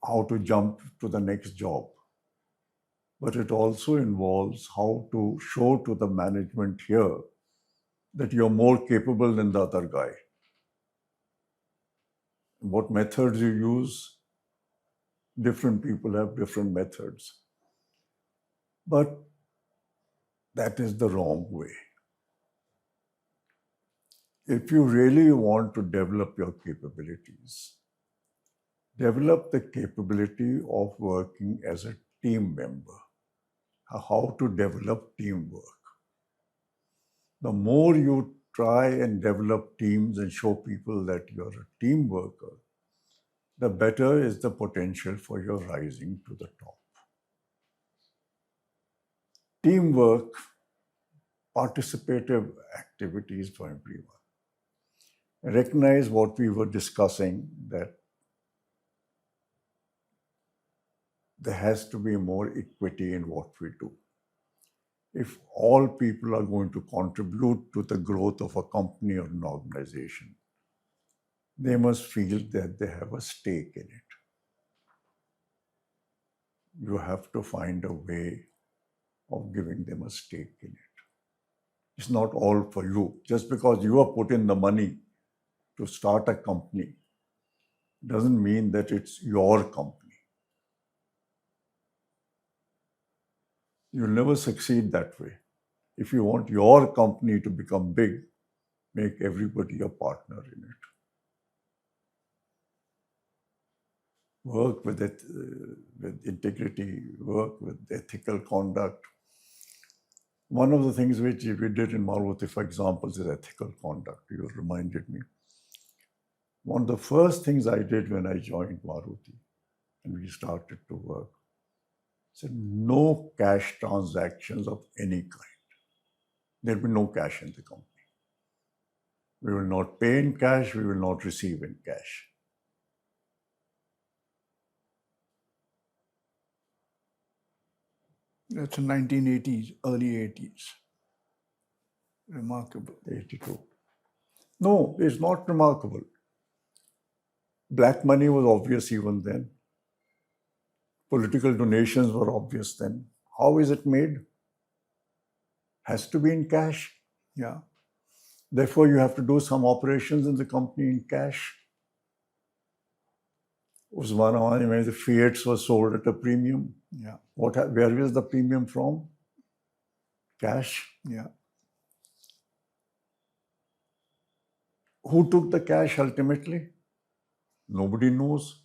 how to jump to the next job, but it also involves how to show to the management here that you're more capable than the other guy. What methods you use, different people have different methods. But That is the wrong way. If you really want to develop your capabilities, develop the capability of working as a team member, how to develop teamwork. The more you try and develop teams and show people that you're a team worker, the better is the potential for your rising to the top. Teamwork, participative activities for everyone. Recognize what we were discussing, that there has to be more equity in what we do. If all people are going to contribute to the growth of a company or an organization, they must feel that they have a stake in it. You have to find a way of giving them a stake in it. It's not all for you. Just because you have put in the money to start a company doesn't mean that it's your company. You'll never succeed that way. If you want your company to become big, make everybody a partner in it. Work with it, with integrity, work with ethical conduct. One of the things which we did in Maruti, for example, is ethical conduct. You reminded me. One of the first things I did when I joined Maruti and we started to work, said no cash transactions of any kind. There'll be no cash in the company. We will not pay in cash, we will not receive in cash. That's in 1980s, early 80s. Remarkable. 82. No, it's not remarkable. Black money was obvious even then. Political donations were obvious then. How is it made? Has to be in cash. Yeah. Therefore, you have to do some operations in the company in cash. उस ज़माने में the Fiats were sold at a premium. Yeah. Where is the premium from? Cash. Yeah. Who took the cash ultimately? Nobody knows.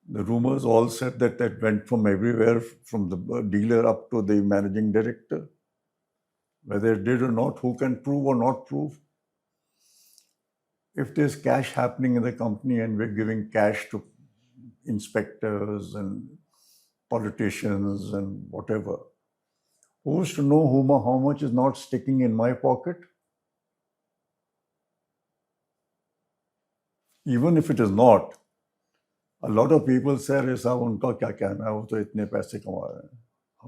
The rumors all said that that went from everywhere, from the dealer up to the managing director. Whether it did or not, who can prove or not prove? If there's cash happening in the company and we're giving cash to inspectors and politicians and whatever, who's to know how much is not sticking in my pocket? Even if it is not, a lot of people say, "Arey sahab, unka kya कहना है, वो तो इतने पैसे कमा रहे हैं."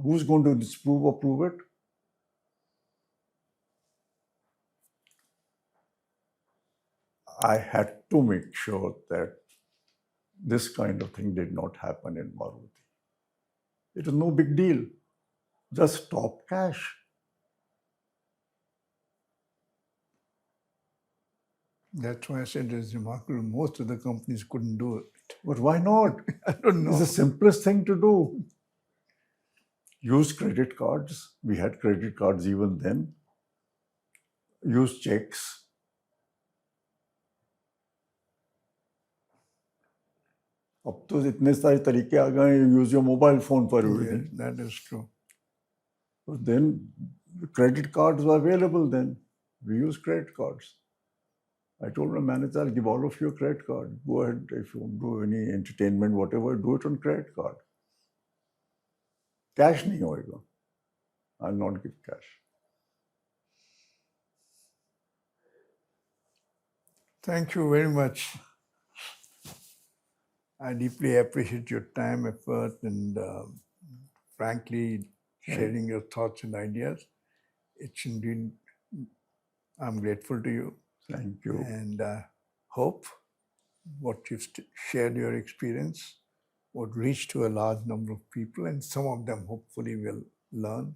Who's going to disprove or prove it? I had to make sure that this kind of thing did not happen in Maruti. It is no big deal. Just stop cash. That's why I said it's remarkable. Most of the companies couldn't do it. But why not? I don't know. It's the simplest thing to do. Use credit cards. We had credit cards even then. Use checks. अब तो इतने सारे तरीके आ गए, use your mobile phone for everything. Yes, that is true. But then credit cards were available then. We use credit cards. I told my manager, I'll give all of you a credit card. Go ahead, if you want to do any entertainment, whatever, do it on credit card. Cash nahi hoega. I'll not give cash. Thank you very much. I deeply appreciate your time, effort, and frankly, sharing your thoughts and ideas. It's indeed, I'm grateful to you. Thank you. And hope what you've shared your experience would reach to a large number of people, and some of them hopefully will learn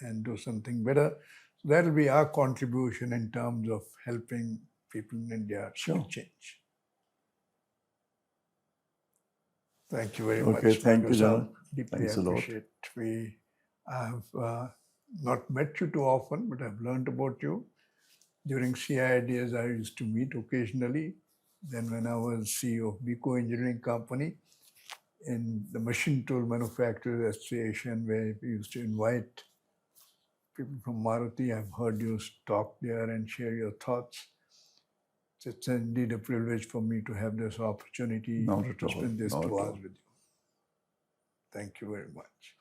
and do something better. So that will be our contribution in terms of helping people in India to change. Thank you very much. Okay, thank you, Janak. Deeply Thanks a lot. appreciate. We have not met you too often, but I've learned about you. During CII days, I used to meet occasionally. Then when I was CEO of Biko Engineering Company, in the Machine Tool Manufacturers Association, where we used to invite people from Maruti. I've heard you talk there and share your thoughts. It's indeed a privilege for me to have this opportunity Not at to all. spend these Not at 2 hours all. with you. Thank you very much.